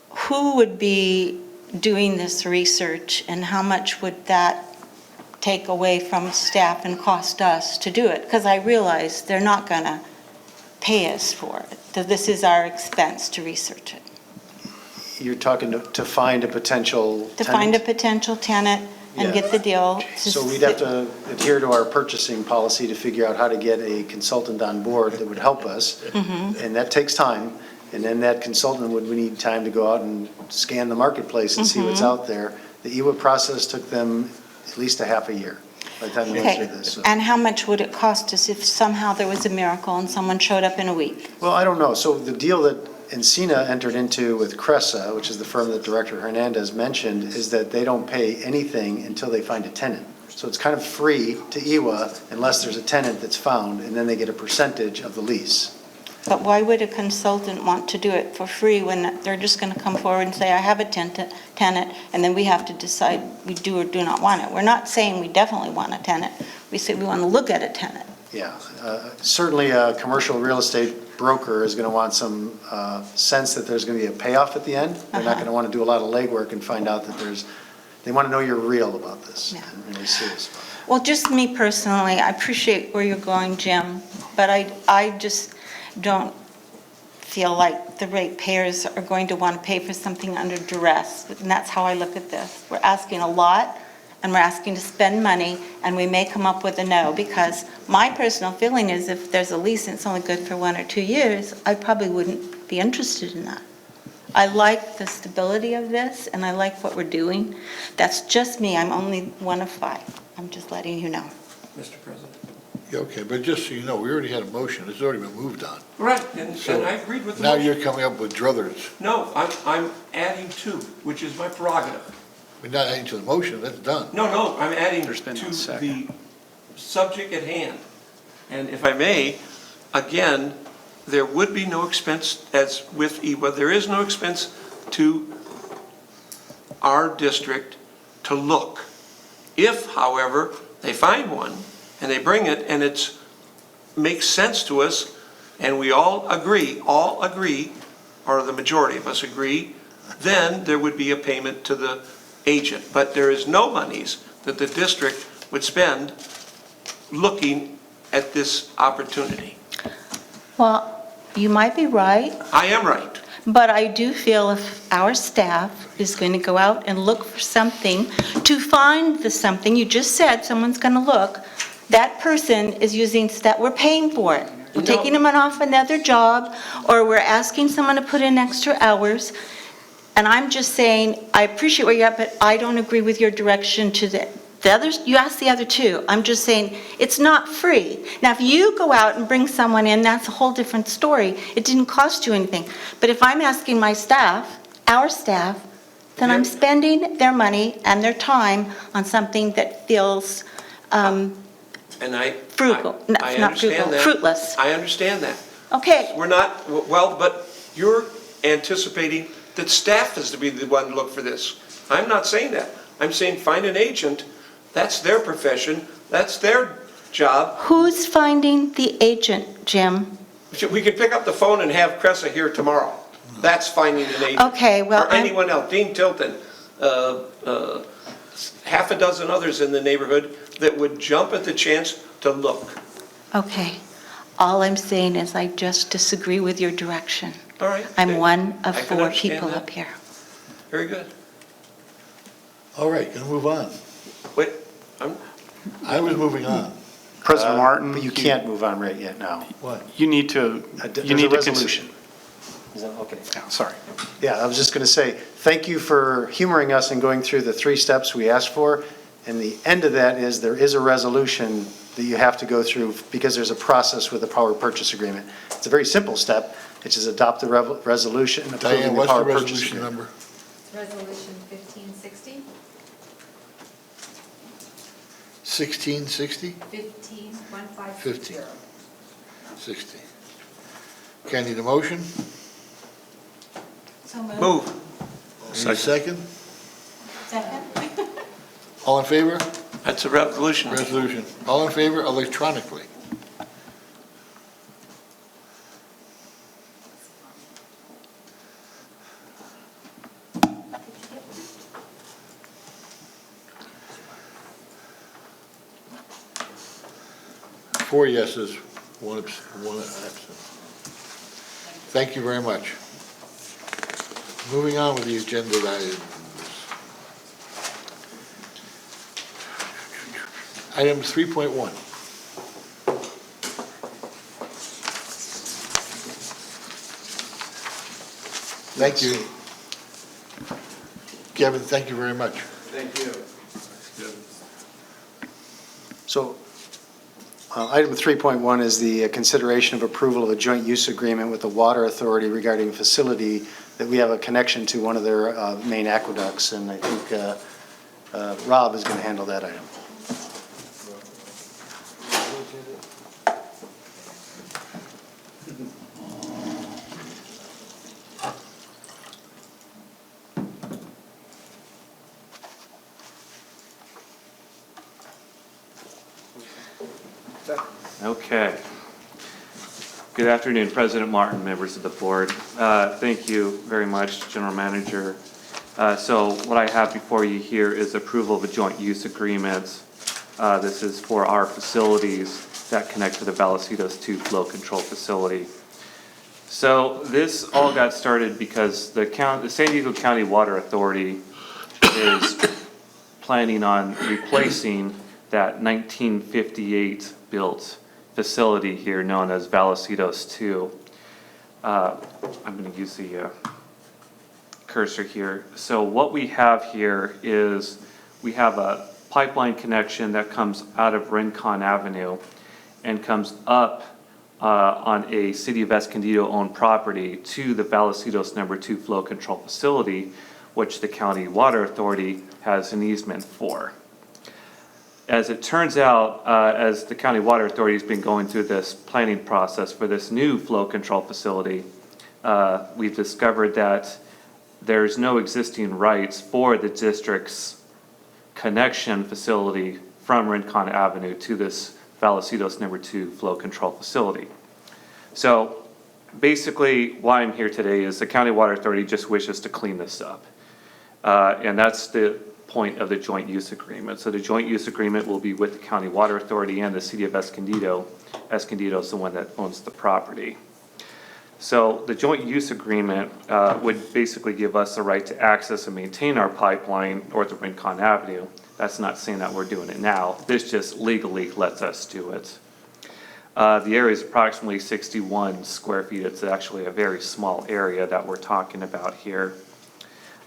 who would be doing this research, and how much would that take away from staff and cost us to do it? Because I realize they're not going to pay us for it. So this is our expense to research it. You're talking to find a potential tenant? To find a potential tenant and Yeah. get the deal. So we'd have to adhere to our purchasing policy to figure out how to get a consultant on board that would help us. And that takes time. And then that consultant would need time to go out and scan the marketplace and see what's out there. The EWA process took them at least a half a year by the time we went Okay, through this. So. and how much would it cost us if somehow there was a miracle and someone showed up in a week? Well, I don't know. So the deal that Encina entered into with Cresa, which is the firm that Director Hernandez mentioned, is that they don't pay anything until they find a tenant. So it's kind of free to EWA unless there's a tenant that's found, and then they get a percentage of the lease. But why would a consultant want to do it for free when they're just going to come forward and say, I have a tenant, and then we have to decide we do or do not want it? We're not saying we definitely want a tenant. We say we want to look at a tenant. Yeah, certainly a commercial real estate broker is going to want some sense that there's going to be a payoff at the end. They're not going to want to do a lot of legwork and find out that they want to know you're real about this Yeah. and really serious about it. Well, just me personally, I appreciate where you're going, Jim, but I just don't feel like the ratepayers are going to want to pay for something under duress, and that's how I look at this. We're asking a lot, and we're asking to spend money, and we may come up with a no, because my personal feeling is if there's a lease and it's only good for 1 or 2 years, I probably wouldn't be interested in that. I like the stability of this, and I like what we're doing. That's just me, I'm only one of 5. I'm just letting you know. Mr. President. Yeah, okay, but just so you know, we already had a motion, it's already been moved on. Right, and So I agreed with the now motion. you're coming up with druthers. No, I'm adding to, which is my prerogative. We're not adding to the motion, that's done. No, I'm adding There's to been no second. the subject at hand. And if I may, again, there would be no expense, as with EWA, there is no expense to our district to look. If, however, they find one and they bring it and it makes sense to us and we all agree, or the majority of us agree, then there would be a payment to the agent. But there is no monies that the district would spend looking at this opportunity. Well, you might be right, I am right. but I do feel if our staff is going to go out and look for something, to find the something, you just said someone's going to look, that person is using, we're paying for it. We're taking them off another job, or we're asking someone to put in extra hours. And I'm just saying, I appreciate where you're at, but I don't agree with your direction to the others. You asked the other two. I'm just saying, it's not free. Now, if you go out and bring someone in, that's a whole different story. It didn't cost you anything. But if I'm asking my staff, our staff, then I'm spending their money and their time on something that feels And I frugal, I not understand frugal, that. fruitless. I understand that. Okay, We're not, well, but you're anticipating that staff is to be the one to look for this. I'm not saying that. I'm saying find an agent. That's their profession. That's their job. who's finding the agent, Jim? We could pick up the phone and have Cressa here tomorrow. That's finding an agent. Okay, well, Or anyone else, Dean Tilton, half a dozen others in the neighborhood that would jump at the chance to look. Okay. All I'm saying is I just disagree with your direction. All right? I'm one of I can 4 understand people that. up here. Very good. All right, gonna move on. Wait, I was moving on. President Martin. But you can't move on right yet now. What? You need to, There's you a need to resolution. Is that, okay. Yeah, sorry. Yeah, I was just going to say, thank you for humoring us and going through the 3 steps we asked for. And the end of that is there is a resolution that you have to go through because there's a process with the power purchase agreement. It's a very simple step. It's just adopt the resolution approving Diane, the what's the power purchase resolution agreement. number? Resolution 1560? 1660? 15150. 60. Okay, I need a motion. So moved. move. Need a second? Second? All in favor? That's a resolution. Resolution. All in favor electronically? Four yeses, one absent. Thank you very much. Moving on with the agenda items. Item 3.1. Thank you. Kevin, thank you very much. Thank you. So, item 3.1 is the consideration of approval of a joint use agreement with the Water Authority regarding a facility that we have a connection to one of their main aqueducts, and I think Rob is going to handle that item. Okay. Good afternoon, President Martin, members of the board. Thank you very much, General Manager. So what I have before you here is approval of a joint use agreement. This is for our facilities that connect to the Vallecitos 2 flow control facility. So this all got started because the San Diego County Water Authority is planning on replacing that 1958 built facility here known as Vallecitos 2. I'm going to use the cursor here. So what we have here is we have a pipeline connection that comes out of Rincon Avenue and comes up on a City of Escondido owned property to the Vallecitos number 2 flow control facility, which the County Water Authority has an easement for. As it turns out, as the County Water Authority has been going through this planning process for this new flow control facility, we've discovered that there's no existing rights for the district's connection facility from Rincon Avenue to this Vallecitos number 2 flow control facility. So basically why I'm here today is the County Water Authority just wishes to clean this up. And that's the point of the joint use agreement. So the joint use agreement will be with the County Water Authority and the City of Escondido. Escondido is the one that owns the property. So the joint use agreement would basically give us the right to access and maintain our pipeline north of Rincon Avenue. That's not saying that we're doing it now. This just legally lets us do it. The area is approximately 61 square feet. It's actually a very small area that we're talking about here.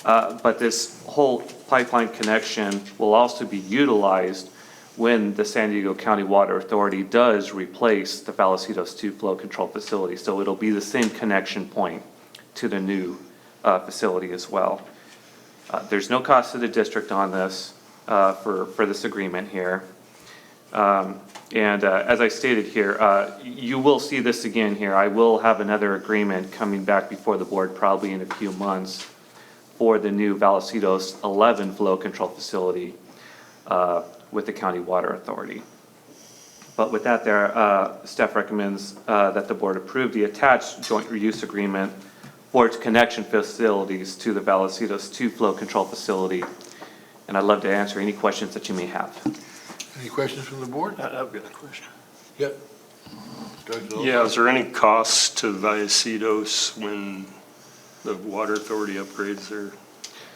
But this whole pipeline connection will also be utilized when the San Diego County Water Authority does replace the Vallecitos 2 flow control facility. So it'll be the same connection point to the new facility as well. There's no cost to the district on this for this agreement here. As I stated here, you will see this again here. I will have another agreement coming back before the board probably in a few months for the new Vallecitos 11 flow control facility with the County Water Authority. But with that there, staff recommends that the board approve the attached joint use agreement for its connection facilities to the Vallecitos 2 flow control facility. And I'd love to answer any questions that you may have. Any questions from the board? I've got a question. Yep. Yeah, is there any cost to Vallecitos when the water authority upgrades their?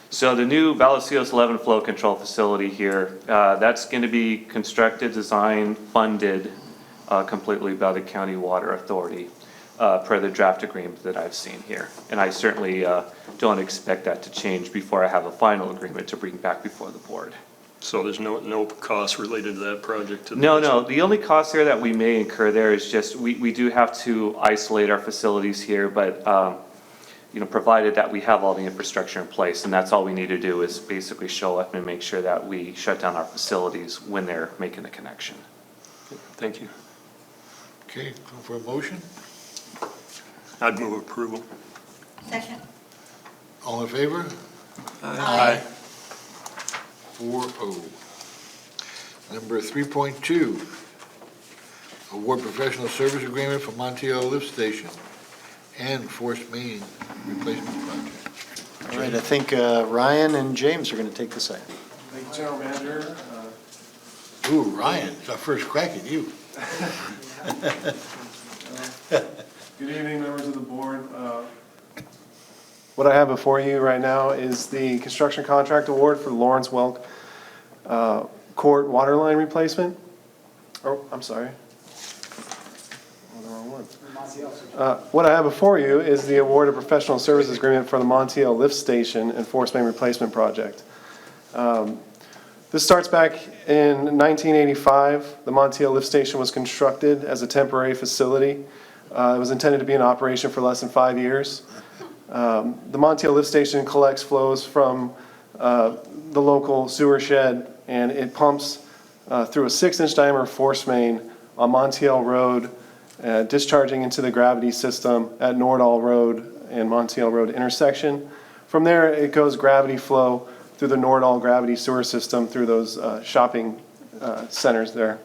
So the new Vallecitos 11 flow control facility here, that's going to be constructed, designed, funded completely by the County Water Authority per the draft agreement that I've seen here. And I certainly don't expect that to change before I have a final agreement to bring back before the board. So there's no cost related to that project? No. The only cost there that we may incur there is just we do have to isolate our facilities here, but provided that we have all the infrastructure in place, and that's all we need to do is basically show up and make sure that we shut down our facilities when they're making the connection. Thank you. Okay, go for a motion. I'd move approval. Second. All in favor? Aye. 4-0. Number 3.2, award professional service agreement for Montiel Lift Station and Force Main Replacement Project. All right, I think Ryan and James are going to take this item. Thank you, General Manager. Ooh, Ryan, it's our first crack at you. Good evening, members of the board. What I have before you right now is the construction contract award for the Lawrence Welk Court water line replacement. Oh, I'm sorry. Oh, the wrong one. What I have before you is the award of professional services agreement for the Montiel Lift Station and Force Main Replacement Project. This starts back in 1985. The Montiel Lift Station was constructed as a temporary facility. It was intended to be in operation for less than 5 years. The Montiel Lift Station collects flows from the local sewer shed, and it pumps through a 6-inch diameter force main on Montiel Road, discharging into the gravity system at Nordall Road and Montiel Road intersection. From there, it goes gravity flow through the Nordall gravity sewer system through those shopping centers there.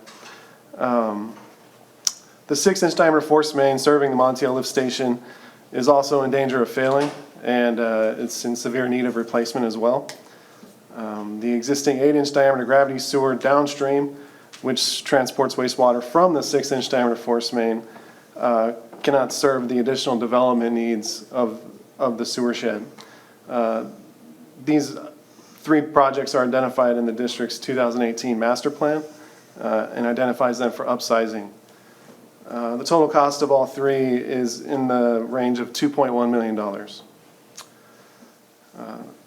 The 6-inch diameter force main serving the Montiel lift station is also in danger of failing, and it's in severe need of replacement as well. The existing 8-inch diameter gravity sewer downstream, which transports wastewater from the 6-inch diameter force main, cannot serve the additional development needs of the sewer shed. These 3 projects are identified in the district's 2018 master plan and identifies them for upsizing. The total cost of all 3 is in the range of $2.1 million.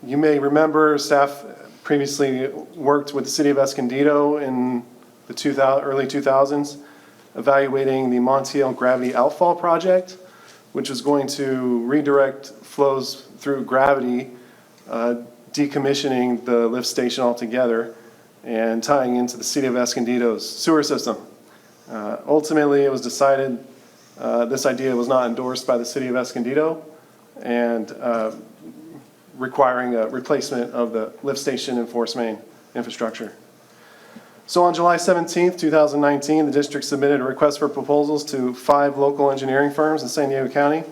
You may remember staff previously worked with the city of Escondido in the early 2000s, evaluating the Montiel Gravity Outfall Project, which was going to redirect flows through gravity, decommissioning the lift station altogether and tying into the city of Escondido's sewer system. Ultimately, it was decided this idea was not endorsed by the city of Escondido and requiring a replacement of the lift station and force main infrastructure. So on July 17th, 2019, the district submitted a request for proposals to 5 local engineering firms in San Diego County.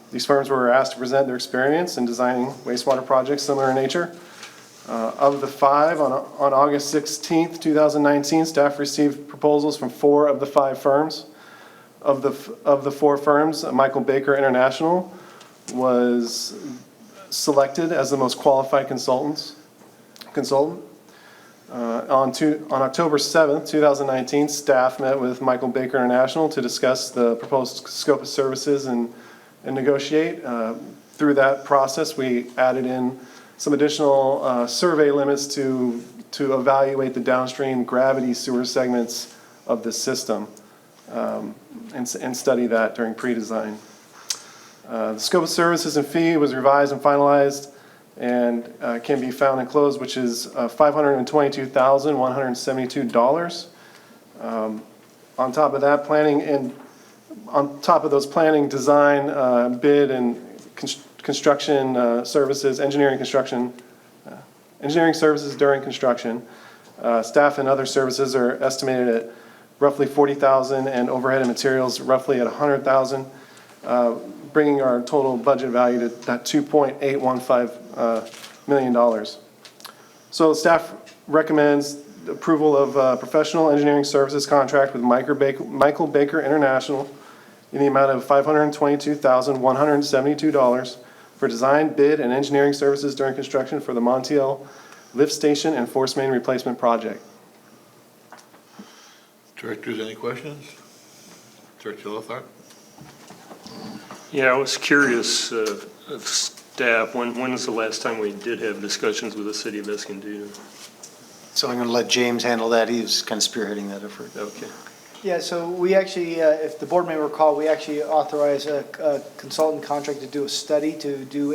These firms were asked to present their experience in designing wastewater projects similar in nature. Of the 5, on August 16th, 2019, staff received proposals from 4 of the 5 firms. Of the 4 firms, Michael Baker International was selected as the most qualified consultant. On October 7th, 2019, staff met with Michael Baker International to discuss the proposed scope of services and negotiate. Through that process, we added in some additional survey limits to evaluate the downstream gravity sewer segments of the system and study that during pre-design. The scope of services and fee was revised and finalized and can be found enclosed, which is $522,172. On top of that, on top of those planning, design, bid, and construction services, engineering services during construction, staff and other services are estimated at roughly $40,000 and overhead and materials roughly at $100,000. Bringing our total budget value to that $2.815 million. So staff recommends approval of professional engineering services contract with Michael Baker International in the amount of $522,172 for design, bid, and engineering services during construction for the Montiel lift station and force main replacement project. Directors, any questions? Director Lothar? Yeah, I was curious of staff, when was the last time we did have discussions with the city of Escondido? So I'm going to let James handle that. He's kind of spearheading that effort. Okay. Yeah, so we actually, if the board may recall, we actually authorized a consultant contract to do a study to do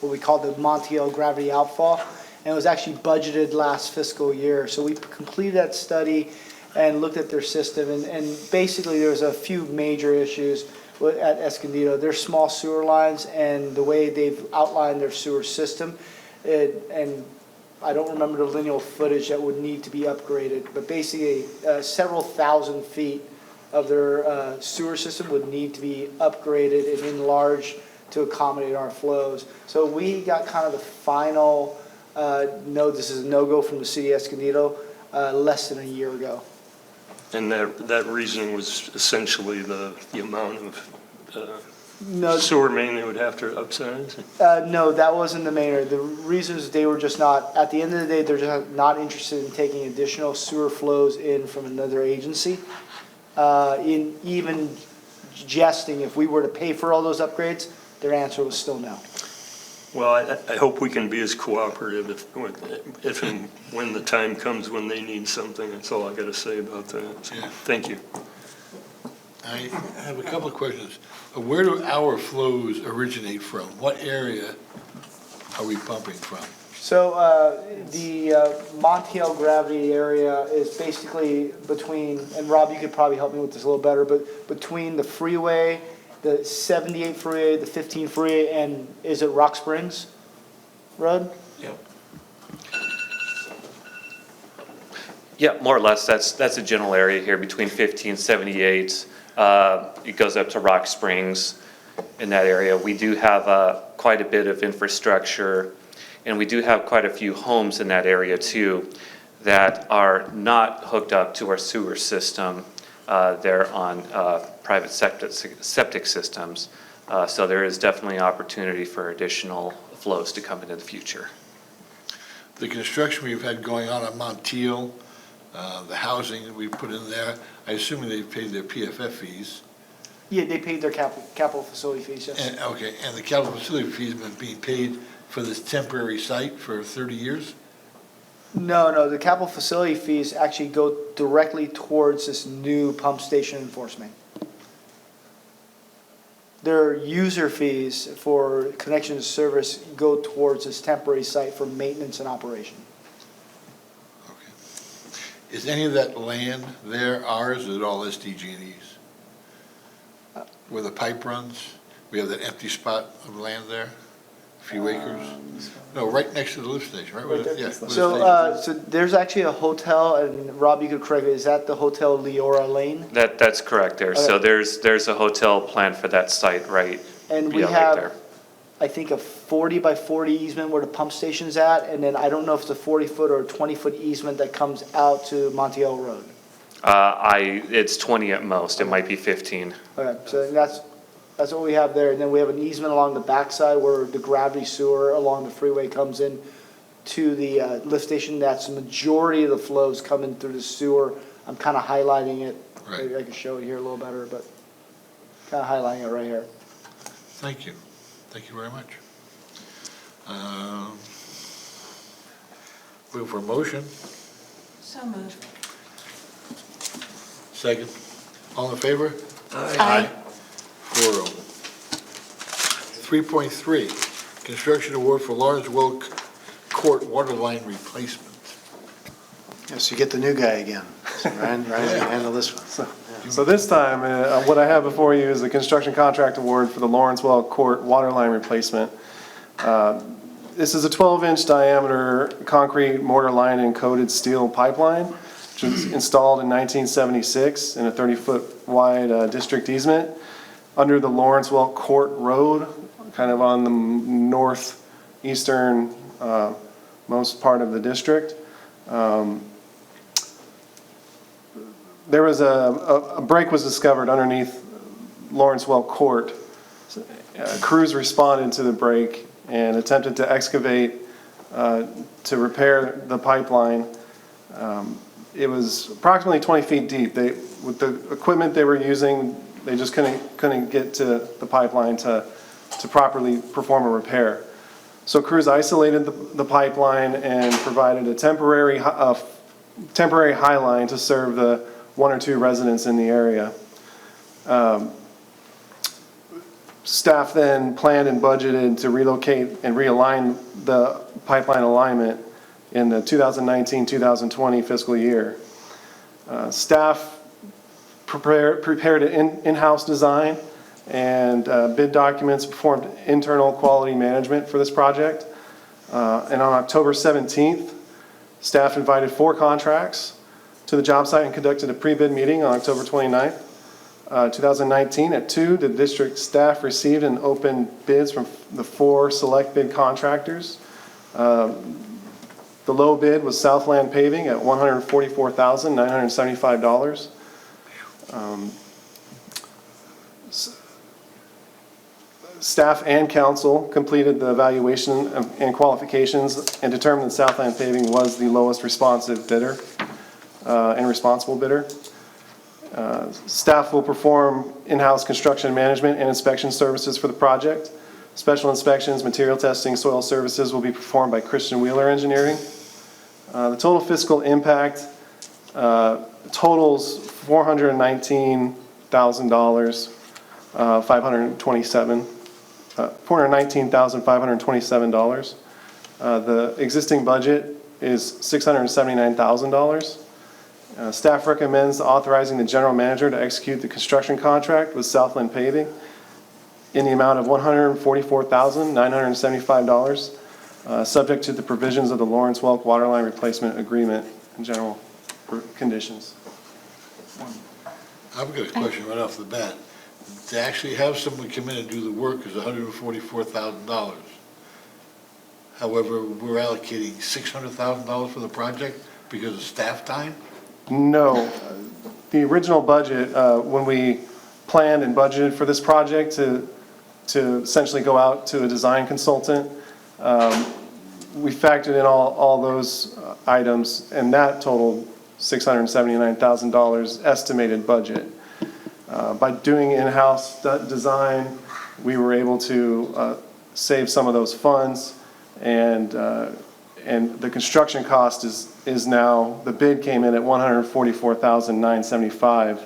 what we call the Montiel Gravity Outfall, and it was actually budgeted last fiscal year. So we completed that study and looked at their system, and basically there was a few major issues at Escondido. Their small sewer lines and the way they've outlined their sewer system, and I don't remember the lineal footage that would need to be upgraded, but basically several thousand feet of their sewer system would need to be upgraded and enlarged to accommodate our flows. So we got kind of the final, no, this is a no-go from the city of Escondido less than a year ago. And that reasoning was essentially the amount of No. sewer main they would have to upsize? No, that wasn't the main. The reasons they were just not, at the end of the day, they're just not interested in taking additional sewer flows in from another agency. In even suggesting if we were to pay for all those upgrades, their answer was still no. Well, I hope we can be as cooperative if and when the time comes when they need something. That's all I got to say about that. So, Yeah. Thank you. I have a couple of questions. Where do our flows originate from? What area are we pumping from? So the Montiel gravity area is basically between, and Rob, you could probably help me with this a little better, but between the freeway, the 78 freeway, the 15 freeway, and is it Rock Springs Road? Yep. Yeah, more or less, that's a general area here between 50 and 78. It goes up to Rock Springs in that area. We do have quite a bit of infrastructure, and we do have quite a few homes in that area too that are not hooked up to our sewer system. They're on private septic systems. So there is definitely opportunity for additional flows to come into the future. The construction we've had going on Montiel, the housing that we put in there, I assume they've paid their PFF fees. Yeah, they paid their capital facility fees, yes. And, okay, and the capital facility fees have been being paid for this temporary site for 30 years? No, the capital facility fees actually go directly towards this new pump station enforcement. Their user fees for connection to service go towards this temporary site for maintenance and operation. Is any of that land there ours, or is it all SDG&E's? Where the pipe runs, we have that empty spot of land there, a few acres? No, right next to the lift station, right? Where the- yeah, where the station is. So there's actually a hotel, and Rob, you could correct me, is that the Hotel Leora Lane? That's correct there. So there's a hotel planned for that site right And we right have, there. I think, a 40 by 40 easement where the pump station's at, and then I don't know if it's a 40-foot or a 20-foot easement that comes out to Montiel Road. It's 20 at most. It might be 15. Okay, so that's what we have there, and then we have an easement along the backside where the gravity sewer along the freeway comes in to the lift station. That's the majority of the flows coming through the sewer. I'm kind of highlighting it. Right. Maybe I can show it here a little better, but kind of highlighting it right here. Thank you. Thank you very much. Move for a motion. So moved. Second. All in favor? Aye. 4-0. 3.3, construction award for Lawrence Welk Court water line replacement. Yes, you get the new guy again. So Ryan's going to handle this one. So this time, what I have before you is the construction contract award for the Lawrence Welk Court water line replacement. This is a 12-inch diameter concrete mortar line and coated steel pipeline, which was installed in 1976 in a 30-foot wide district easement under the Lawrence Welk Court Road, kind of on the northeastern most part of the district. There was a break was discovered underneath Lawrence Welk Court. Crews responded to the break and attempted to excavate to repair the pipeline. It was approximately 20 feet deep. With the equipment they were using, they just couldn't get to the pipeline to properly perform a repair. So crews isolated the pipeline and provided a temporary high line to serve the one or two residents in the area. Staff then planned and budgeted to relocate and realign the pipeline alignment in the 2019-2020 fiscal year. Staff prepared an in-house design and bid documents, performed internal quality management for this project. And on October 17th, staff invited 4 contracts to the job site and conducted a pre-bid meeting on October 29th, 2019. At 2, the district staff received and opened bids from the 4 select bid contractors. The low bid was Southland Paving at $144,975. Staff and council completed the evaluation and qualifications and determined that Southland Paving was the lowest responsive bidder and responsible bidder. Staff will perform in-house construction management and inspection services for the project. Special inspections, material testing, soil services will be performed by Christian Wheeler Engineering. The total fiscal impact totals $419,527. The existing budget is $679,000. Staff recommends authorizing the general manager to execute the construction contract with Southland Paving in the amount of $144,975, subject to the provisions of the Lawrence Welk Waterline Replacement Agreement in general. conditions. I've got a question right off the bat. To actually have someone come in and do the work is $144,000. However, we're allocating $600,000 for the project because of staff time? No, the original budget, when we planned and budgeted for this project to essentially go out to a design consultant, we factored in all those items, and that totaled $679,000 estimated budget. By doing in-house design, we were able to save some of those funds, and the construction cost is now, the bid came in at $144,975.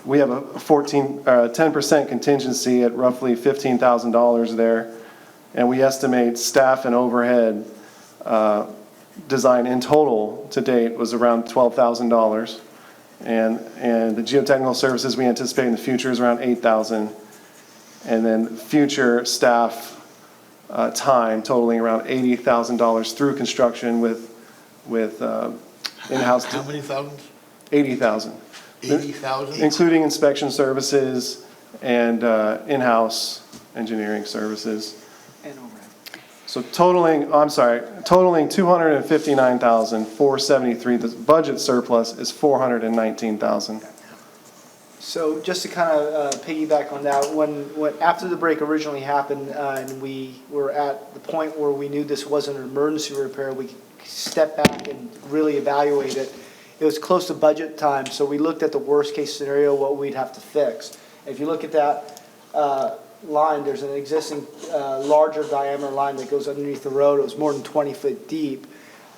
We have a 10% contingency at roughly $15,000 there, and we estimate staff and overhead design in total to date was around $12,000. And the geotechnical services we anticipate in the future is around $8,000. And then future staff time totaling around $80,000 through construction with in-house. How many thousands? 80,000. 80,000? Including inspection services and in-house engineering services. And overhead. So totaling $259,473. The budget surplus is $419,000. So just to kind of piggyback on that, when after the break originally happened, and we were at the point where we knew this wasn't an emergency repair, we stepped back and really evaluate it. It was close to budget time, so we looked at the worst case scenario, what we'd have to fix. If you look at that line, there's an existing larger diameter line that goes underneath the road. It was more than 20 foot deep.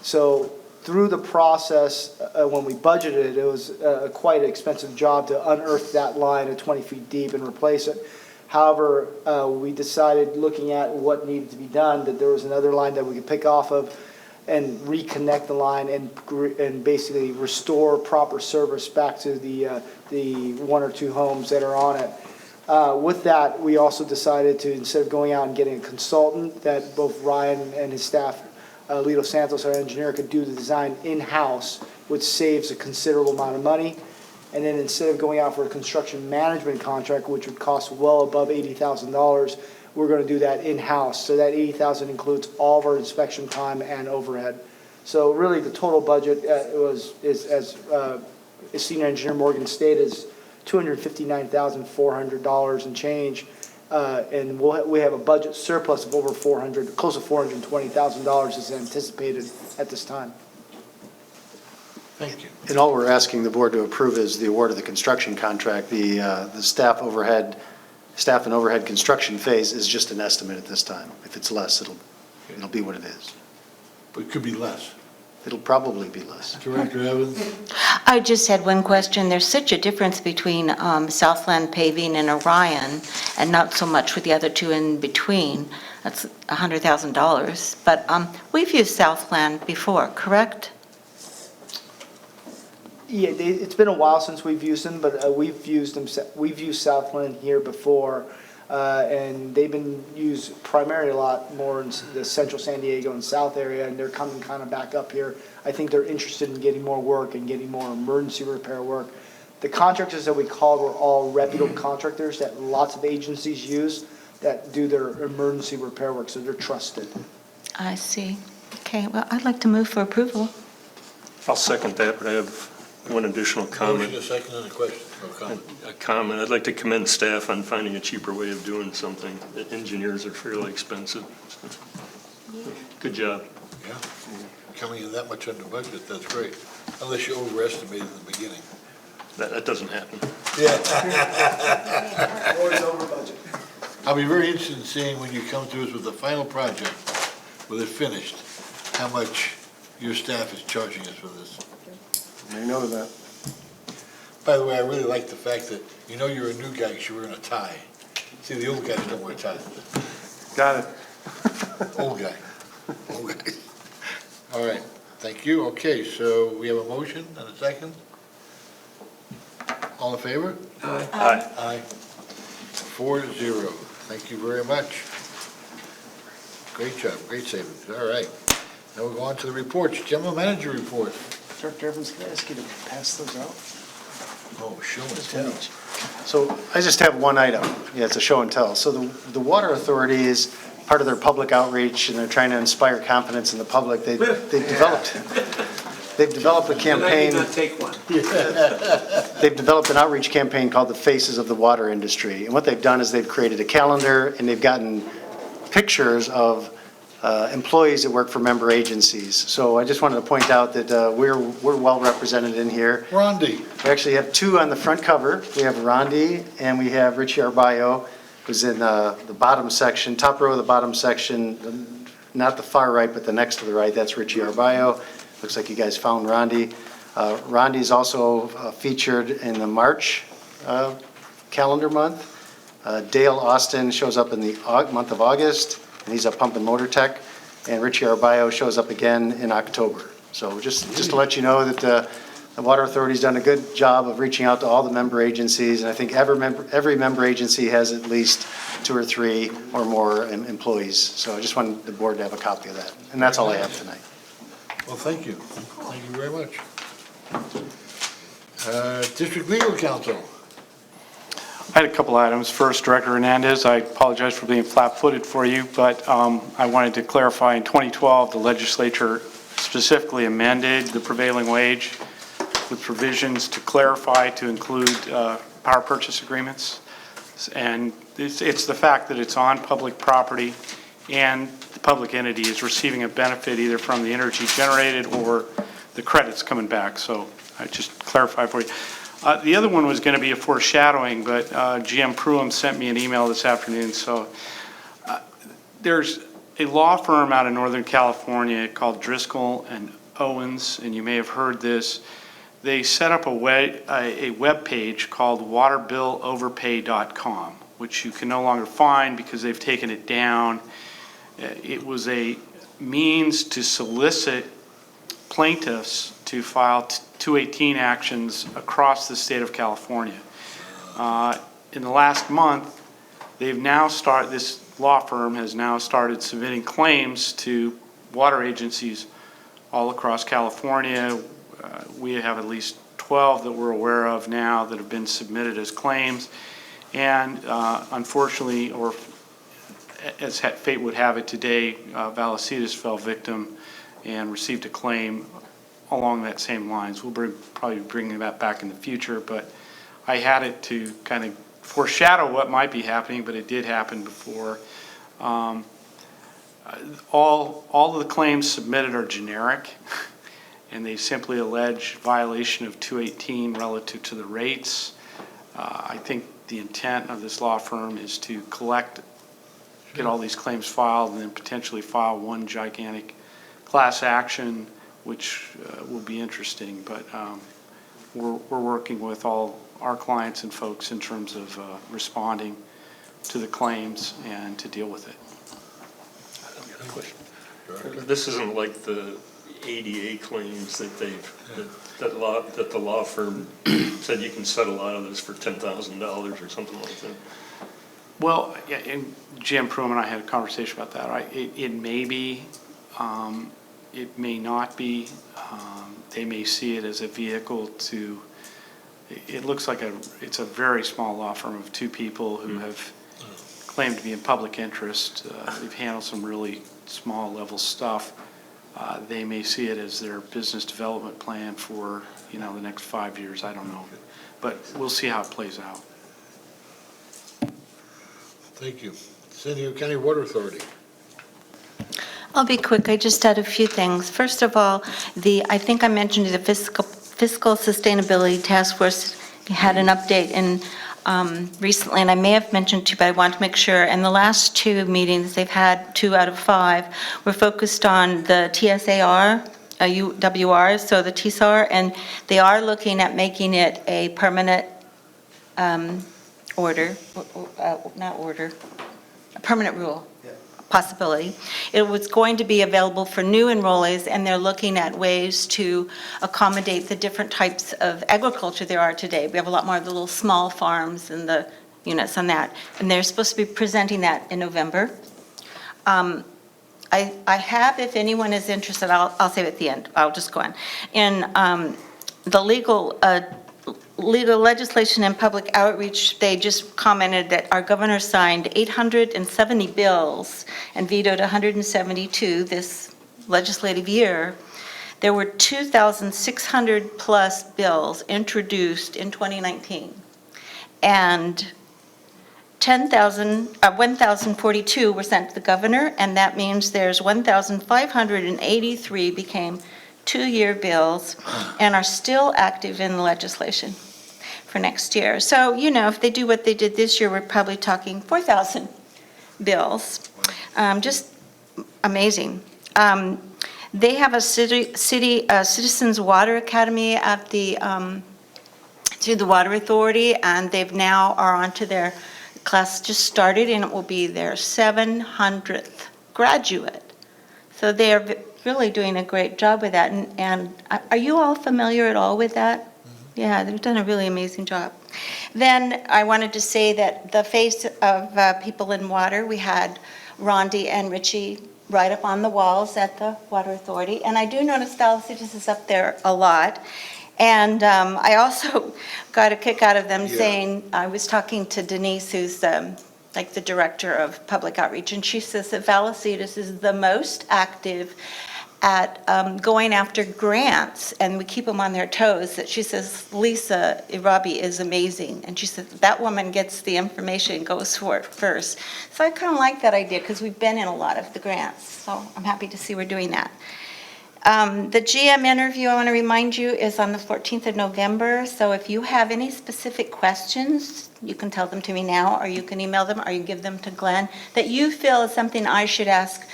So through the process, when we budgeted, it was quite an expensive job to unearth that line at 20 feet deep and replace it. However, we decided, looking at what needed to be done, that there was another line that we could pick off of and reconnect the line and basically restore proper service back to the one or two homes that are on it. With that, we also decided to, instead of going out and getting a consultant, that both Ryan and his staff, Lito Santos, our engineer, could do the design in-house, which saves a considerable amount of money. And then instead of going out for a construction management contract, which would cost well above $80,000, we're going to do that in-house. So that $80,000 includes all of our inspection time and overhead. So really, the total budget is, as Senior Engineer Morgan stated, is $259,400 and change. And we have a budget surplus of over close to $420,000 is anticipated at this time. Thank you. And all we're asking the board to approve is the award of the construction contract. The staff and overhead construction phase is just an estimate at this time. If it's less, it'll be what it is. But it could be less. It'll probably be less. Director Evans? I just had one question. There's such a difference between Southland Paving and Orion, and not so much with the other two in between. That's $100,000. But we've used Southland before, correct? Yeah, it's been a while since we've used them, but we've used Southland here before, and they've been used primarily a lot more in the central San Diego and south area, and they're coming kind of back up here. I think they're interested in getting more work and getting more emergency repair work. The contractors that we called were all reputable contractors that lots of agencies use that do their emergency repair work, so they're trusted. I see. Okay, well, I'd like to move for approval. I'll second that, but I have one additional comment. Motion, a second, and a question, or comment. A comment. I'd like to commend staff on finding a cheaper way of doing something. The engineers are fairly expensive. Good job. Yeah, coming in that much under budget, that's great. Unless you overestimated in the beginning. That doesn't happen. Yeah. Always over budget. I'll be very interested in seeing when you come to us with the final project, with it finished, how much your staff is charging us for this. May know that. By the way, I really like the fact that you're a new guy because you're wearing a tie. See, the old guys don't wear ties. Got it. Old guy. All right, thank you. Okay, so we have a motion and a second. All in favor? Aye. Aye. 4-0. Thank you very much. Great job, great savings. All right. Now we'll go on to the reports. General Manager report. Director Evans, can I ask you to pass those out? Oh, show and Just one tell. each. So I just have one item. Yeah, it's a show and tell. So the Water Authority is part of their public outreach, and they're trying to inspire confidence in the public. They've developed a campaign. And I did not take one. They've developed an outreach campaign called the Faces of the Water Industry. And what they've done is they've created a calendar, and they've gotten pictures of employees that work for member agencies. So I just wanted to point out that we're well represented in here. Rondi. We actually have two on the front cover. We have Rondi and we have Richie Arbayo, who's in the bottom section, top row of the bottom section, not the far right, but the next to the right. That's Richie Arbayo. Looks like you guys found Rondi. Rondi's also featured in the March calendar month. Dale Austin shows up in the month of August, and he's a pump and motor tech. And Richie Arbayo shows up again in October. So just to let you know that the Water Authority's done a good job of reaching out to all the member agencies, and I think every member agency has at least 2 or 3 or more employees. So I just wanted the board to have a copy of that. And that's all I have tonight. Well, thank you. Thank you very much. District Legal Counsel. I had a couple items. First, Director Hernandez, I apologize for being flat-footed for you, but I wanted to clarify, in 2012, the legislature specifically amended the prevailing wage with provisions to clarify to include power purchase agreements. And it's the fact that it's on public property and the public entity is receiving a benefit either from the energy generated or the credits coming back. So I just clarify for you. The other one was going to be a foreshadowing, but GM Pruitt sent me an email this afternoon. So there's a law firm out of Northern California called Driscoll and Owens, and you may have heard this. They set up a web page called waterbilloverpay.com, which you can no longer find because they've taken it down. It was a means to solicit plaintiffs to file 218 actions across the state of California. In the last month, this law firm has now started submitting claims to water agencies all across California. We have at least 12 that we're aware of now that have been submitted as claims. And unfortunately, or as fate would have it today, Vallecitos fell victim and received a claim along that same lines. We'll probably bring that back in the future, but I had it to kind of foreshadow what might be happening, but it did happen before. All of the claims submitted are generic, and they simply allege violation of 218 relative to the rates. I think the intent of this law firm is to get all these claims filed, and then potentially file one gigantic class action, which will be interesting. But we're working with all our clients and folks in terms of responding to the claims and to deal with it. This isn't like the ADA claims that that the law firm said you can settle out of this for $10,000 or something like that. Well, yeah, and Jim Pruitt and I had a conversation about that. Right? It may be, it may not be. They may see it as a vehicle to. It looks like it's a very small law firm of 2 people who have claimed to be in public interest. They've handled some really small level stuff. They may see it as their business development plan for the next 5 years. I don't know, but we'll see how it plays out. Thank you. San Diego County Water Authority. I'll be quick. I just had a few things. First of all, I think I mentioned the Fiscal Sustainability Task Force had an update recently, and I may have mentioned too, but I want to make sure. And the last 2 meetings, they've had 2 out of 5, were focused on the TSAR, UWR, so the TSAR, and they are looking at making it a permanent a permanent rule. Possibility. It was going to be available for new enrollees, and they're looking at ways to accommodate the different types of agriculture there are today. We have a lot more of the little small farms and the units on that, and they're supposed to be presenting that in November. I have, if anyone is interested, I'll say it at the end, I'll just go on. In the legal legislation and public outreach, they just commented that our governor signed 870 bills and vetoed 172 this legislative year. There were 2,600 plus bills introduced in 2019. And 1,042 were sent to the governor, and that means there's 1,583 became two-year bills and are still active in the legislation for next year. So, if they do what they did this year, we're probably talking 4,000 bills. Just amazing. They have a Citizens Water Academy at through the Water Authority, and they've now are onto their class just started, and it will be their 700th graduate. So they are really doing a great job with that. And are you all familiar at all with that? Yeah, they've done a really amazing job. Then I wanted to say that the face of people in water, we had Rondi and Richie right up on the walls at the Water Authority. And I do notice Vallecitos is up there a lot. And I also got a kick out of them saying, I was talking to Denise, who's like the director of public outreach, and she says that Vallecitos is the most active at going after grants, and we keep them on their toes. That she says Lisa Irabi is amazing, and she said that woman gets the information and goes for it first. So I kind of like that idea because we've been in a lot of the grants, so I'm happy to see we're doing that. The GM interview, I want to remind you, is on the 14th of November. So if you have any specific questions, you can tell them to me now, or you can email them, or you give them to Glenn, that you feel is something I should ask.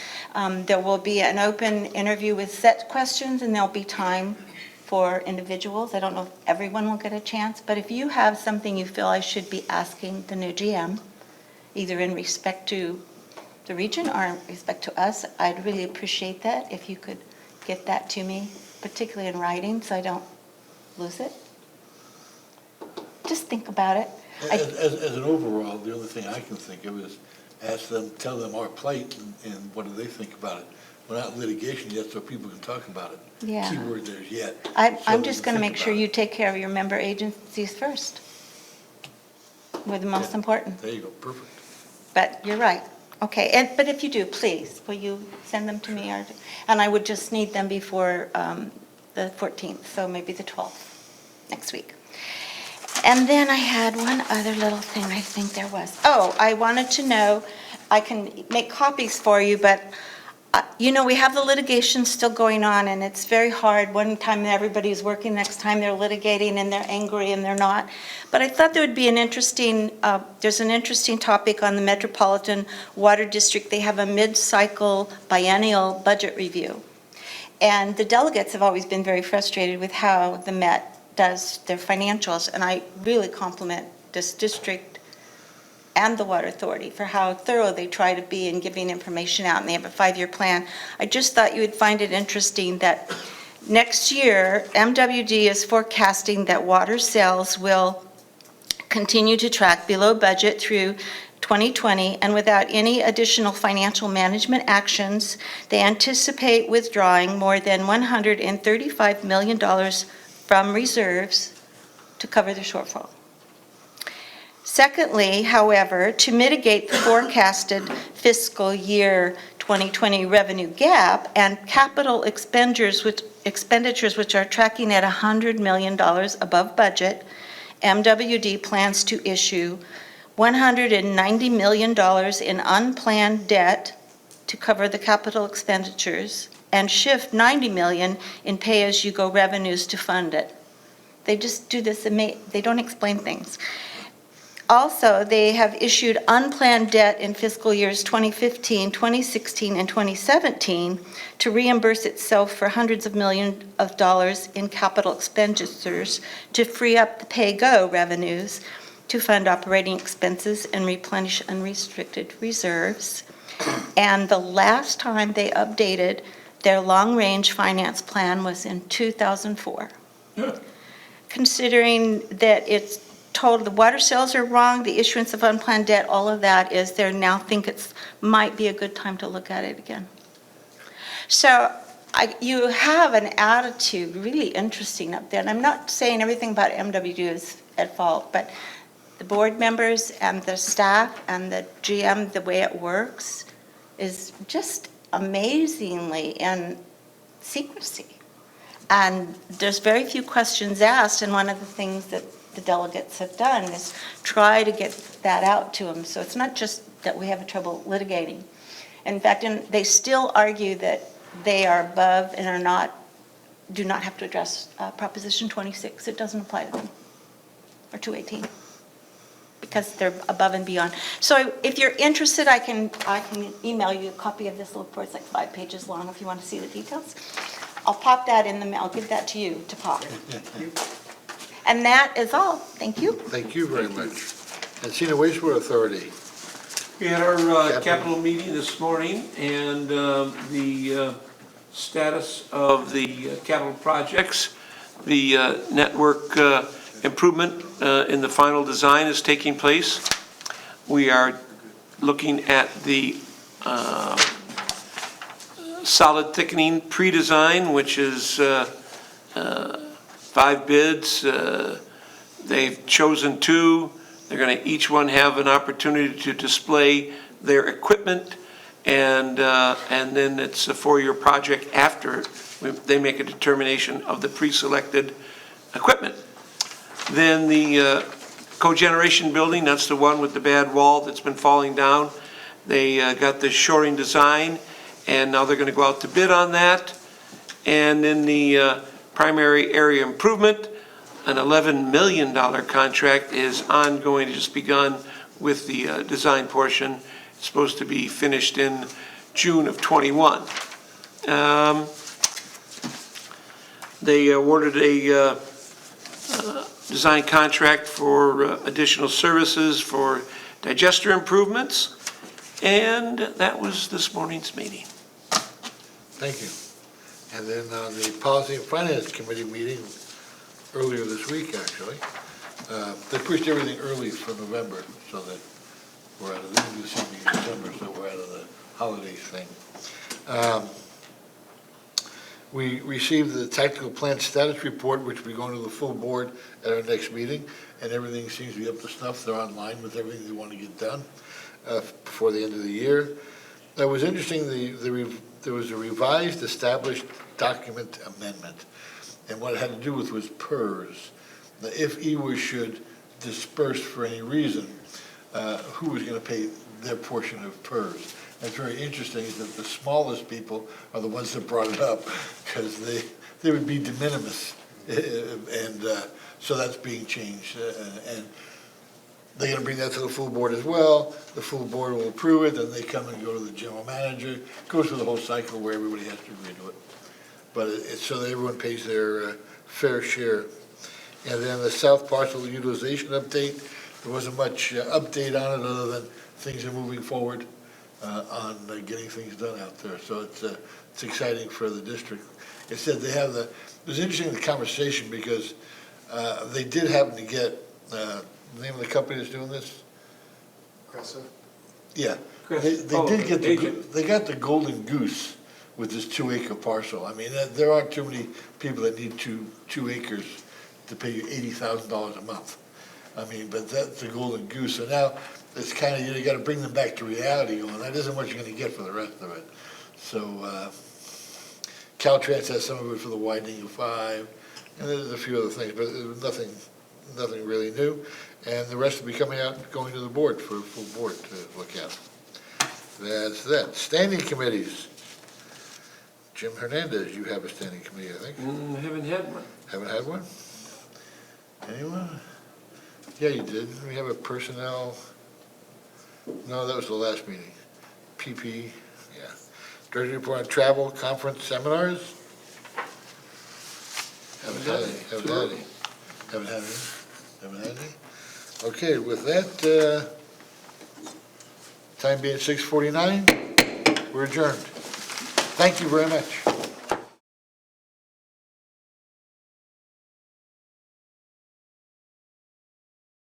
There will be an open interview with set questions, and there'll be time for individuals. I don't know if everyone will get a chance, but if you have something you feel I should be asking the new GM, either in respect to the region or in respect to us, I'd really appreciate that if you could get that to me, particularly in writing, so I don't lose it. Just think about it. As an overall, the only thing I can think of is ask them, tell them our plight, and what do they think about it. We're not in litigation yet, so people can talk about it. Yeah. Key word there is yet. I'm just going to make sure you take care of your member agencies first. We're the most important. There you go, perfect. But you're right. Okay, but if you do, please, will you send them to me? And I would just need them before the 14th, so maybe the 12th, next week. And then I had one other little thing I think there was. Oh, I wanted to know, I can make copies for you, but we have the litigation still going on, and it's very hard. One time everybody's working, next time they're litigating, and they're angry, and they're not. But I thought there would be there's an interesting topic on the Metropolitan Water District. They have a mid-cycle biennial budget review. And the delegates have always been very frustrated with how the Met does their financials, and I really compliment this district and the Water Authority for how thorough they try to be in giving information out, and they have a 5-year plan. I just thought you would find it interesting that next year, MWD is forecasting that water sales will continue to track below budget through 2020, and without any additional financial management actions, they anticipate withdrawing more than $135 million from reserves to cover the shortfall. Secondly, however, to mitigate the forecasted fiscal year 2020 revenue gap and capital expenditures which are tracking at $100 million above budget, MWD plans to issue $190 million in unplanned debt to cover the capital expenditures and shift $90 million in pay-as-you-go revenues to fund it. They just do this, they don't explain things. Also, they have issued unplanned debt in fiscal years 2015, 2016, and 2017 to reimburse itself for hundreds of millions of dollars in capital expenditures to free up the pay-go revenues to fund operating expenses and replenish unrestricted reserves. And the last time they updated their long-range finance plan was in 2004. Considering that it's total, the water sales are wrong, the issuance of unplanned debt, all of that is, they now think it might be a good time to look at it again. So you have an attitude really interesting up there, and I'm not saying everything about MWD is at fault, but the board members and the staff and the GM, the way it works is just amazingly in secrecy. And there's very few questions asked, and one of the things that the delegates have done is try to get that out to them. So it's not just that we have trouble litigating. In fact, they still argue that they are above and do not have to address Proposition 26. It doesn't apply to them, or 218, because they're above and beyond. So if you're interested, I can email you a copy of this little report. It's like 5 pages long if you want to see the details. I'll pop that in the mail. I'll give that to you to pop. And that is all. Thank you. Thank you very much. Encino Wastewater Authority. We had our capital meeting this morning, and the status of the capital projects, the network improvement in the final design is taking place. We are looking at the solid thickening pre-design, which is 5 bids. They've chosen 2. They're going to each one have an opportunity to display their equipment, and then it's a 4-year project after they make a determination of the pre-selected equipment. Then the cogeneration building, that's the one with the bad wall that's been falling down. They got the shoring design, and now they're going to go out to bid on that. And then the primary area improvement, an $11 million contract is ongoing, just begun with the design portion. It's supposed to be finished in June of '21. They awarded a design contract for additional services for digester improvements, and that was this morning's meeting. Thank you. And then on the Policy and Finance Committee meeting earlier this week, actually, they pushed everything early for November so that we're out of this evening in December, so we're out of the holidays thing. We received the tactical plan status report, which will be going to the full board at our next meeting, and everything seems to be up to snuff. They're online with everything they want to get done before the end of the year. That was interesting. There was a revised established document amendment, and what it had to do with was PERS. If EWA should disperse for any reason, who was going to pay their portion of PERS? That's very interesting, is that the smallest people are the ones that brought it up, because they would be de minimis, and so that's being changed, and they're going to bring that to the full board as well. The full board will approve it, then they come and go to the general manager. Goes through the whole cycle where everybody has to agree to it. But it's so that everyone pays their fair share. And then the South Parcel Utilization Update, there wasn't much update on it other than things are moving forward on getting things done out there. So it's exciting for the district. It said they have it was interesting the conversation because they did happen to get the name of the company that's doing this? Cressa? Yeah. They got the golden goose with this 2-acre parcel. I mean, there aren't too many people that need two acres to pay you $80,000 a month. I mean, but that's the golden goose. So now it's kind of, you got to bring them back to reality going, that isn't what you're going to get for the rest of it. So Caltrans has some of it for the widening of 5, and there's a few other things, but nothing really new. And the rest will be coming out, going to the board for a full board to look at. That's that. Standing committees. Jim Hernandez, you have a standing committee, I think. Haven't had one. Haven't had one? Anyone? Yeah, you did. We have a personnel, no, that was the last meeting. PP, yeah. Director report on travel, conference, seminars? Haven't had any. Okay, with that, time being 6:49, we're adjourned. Thank you very much.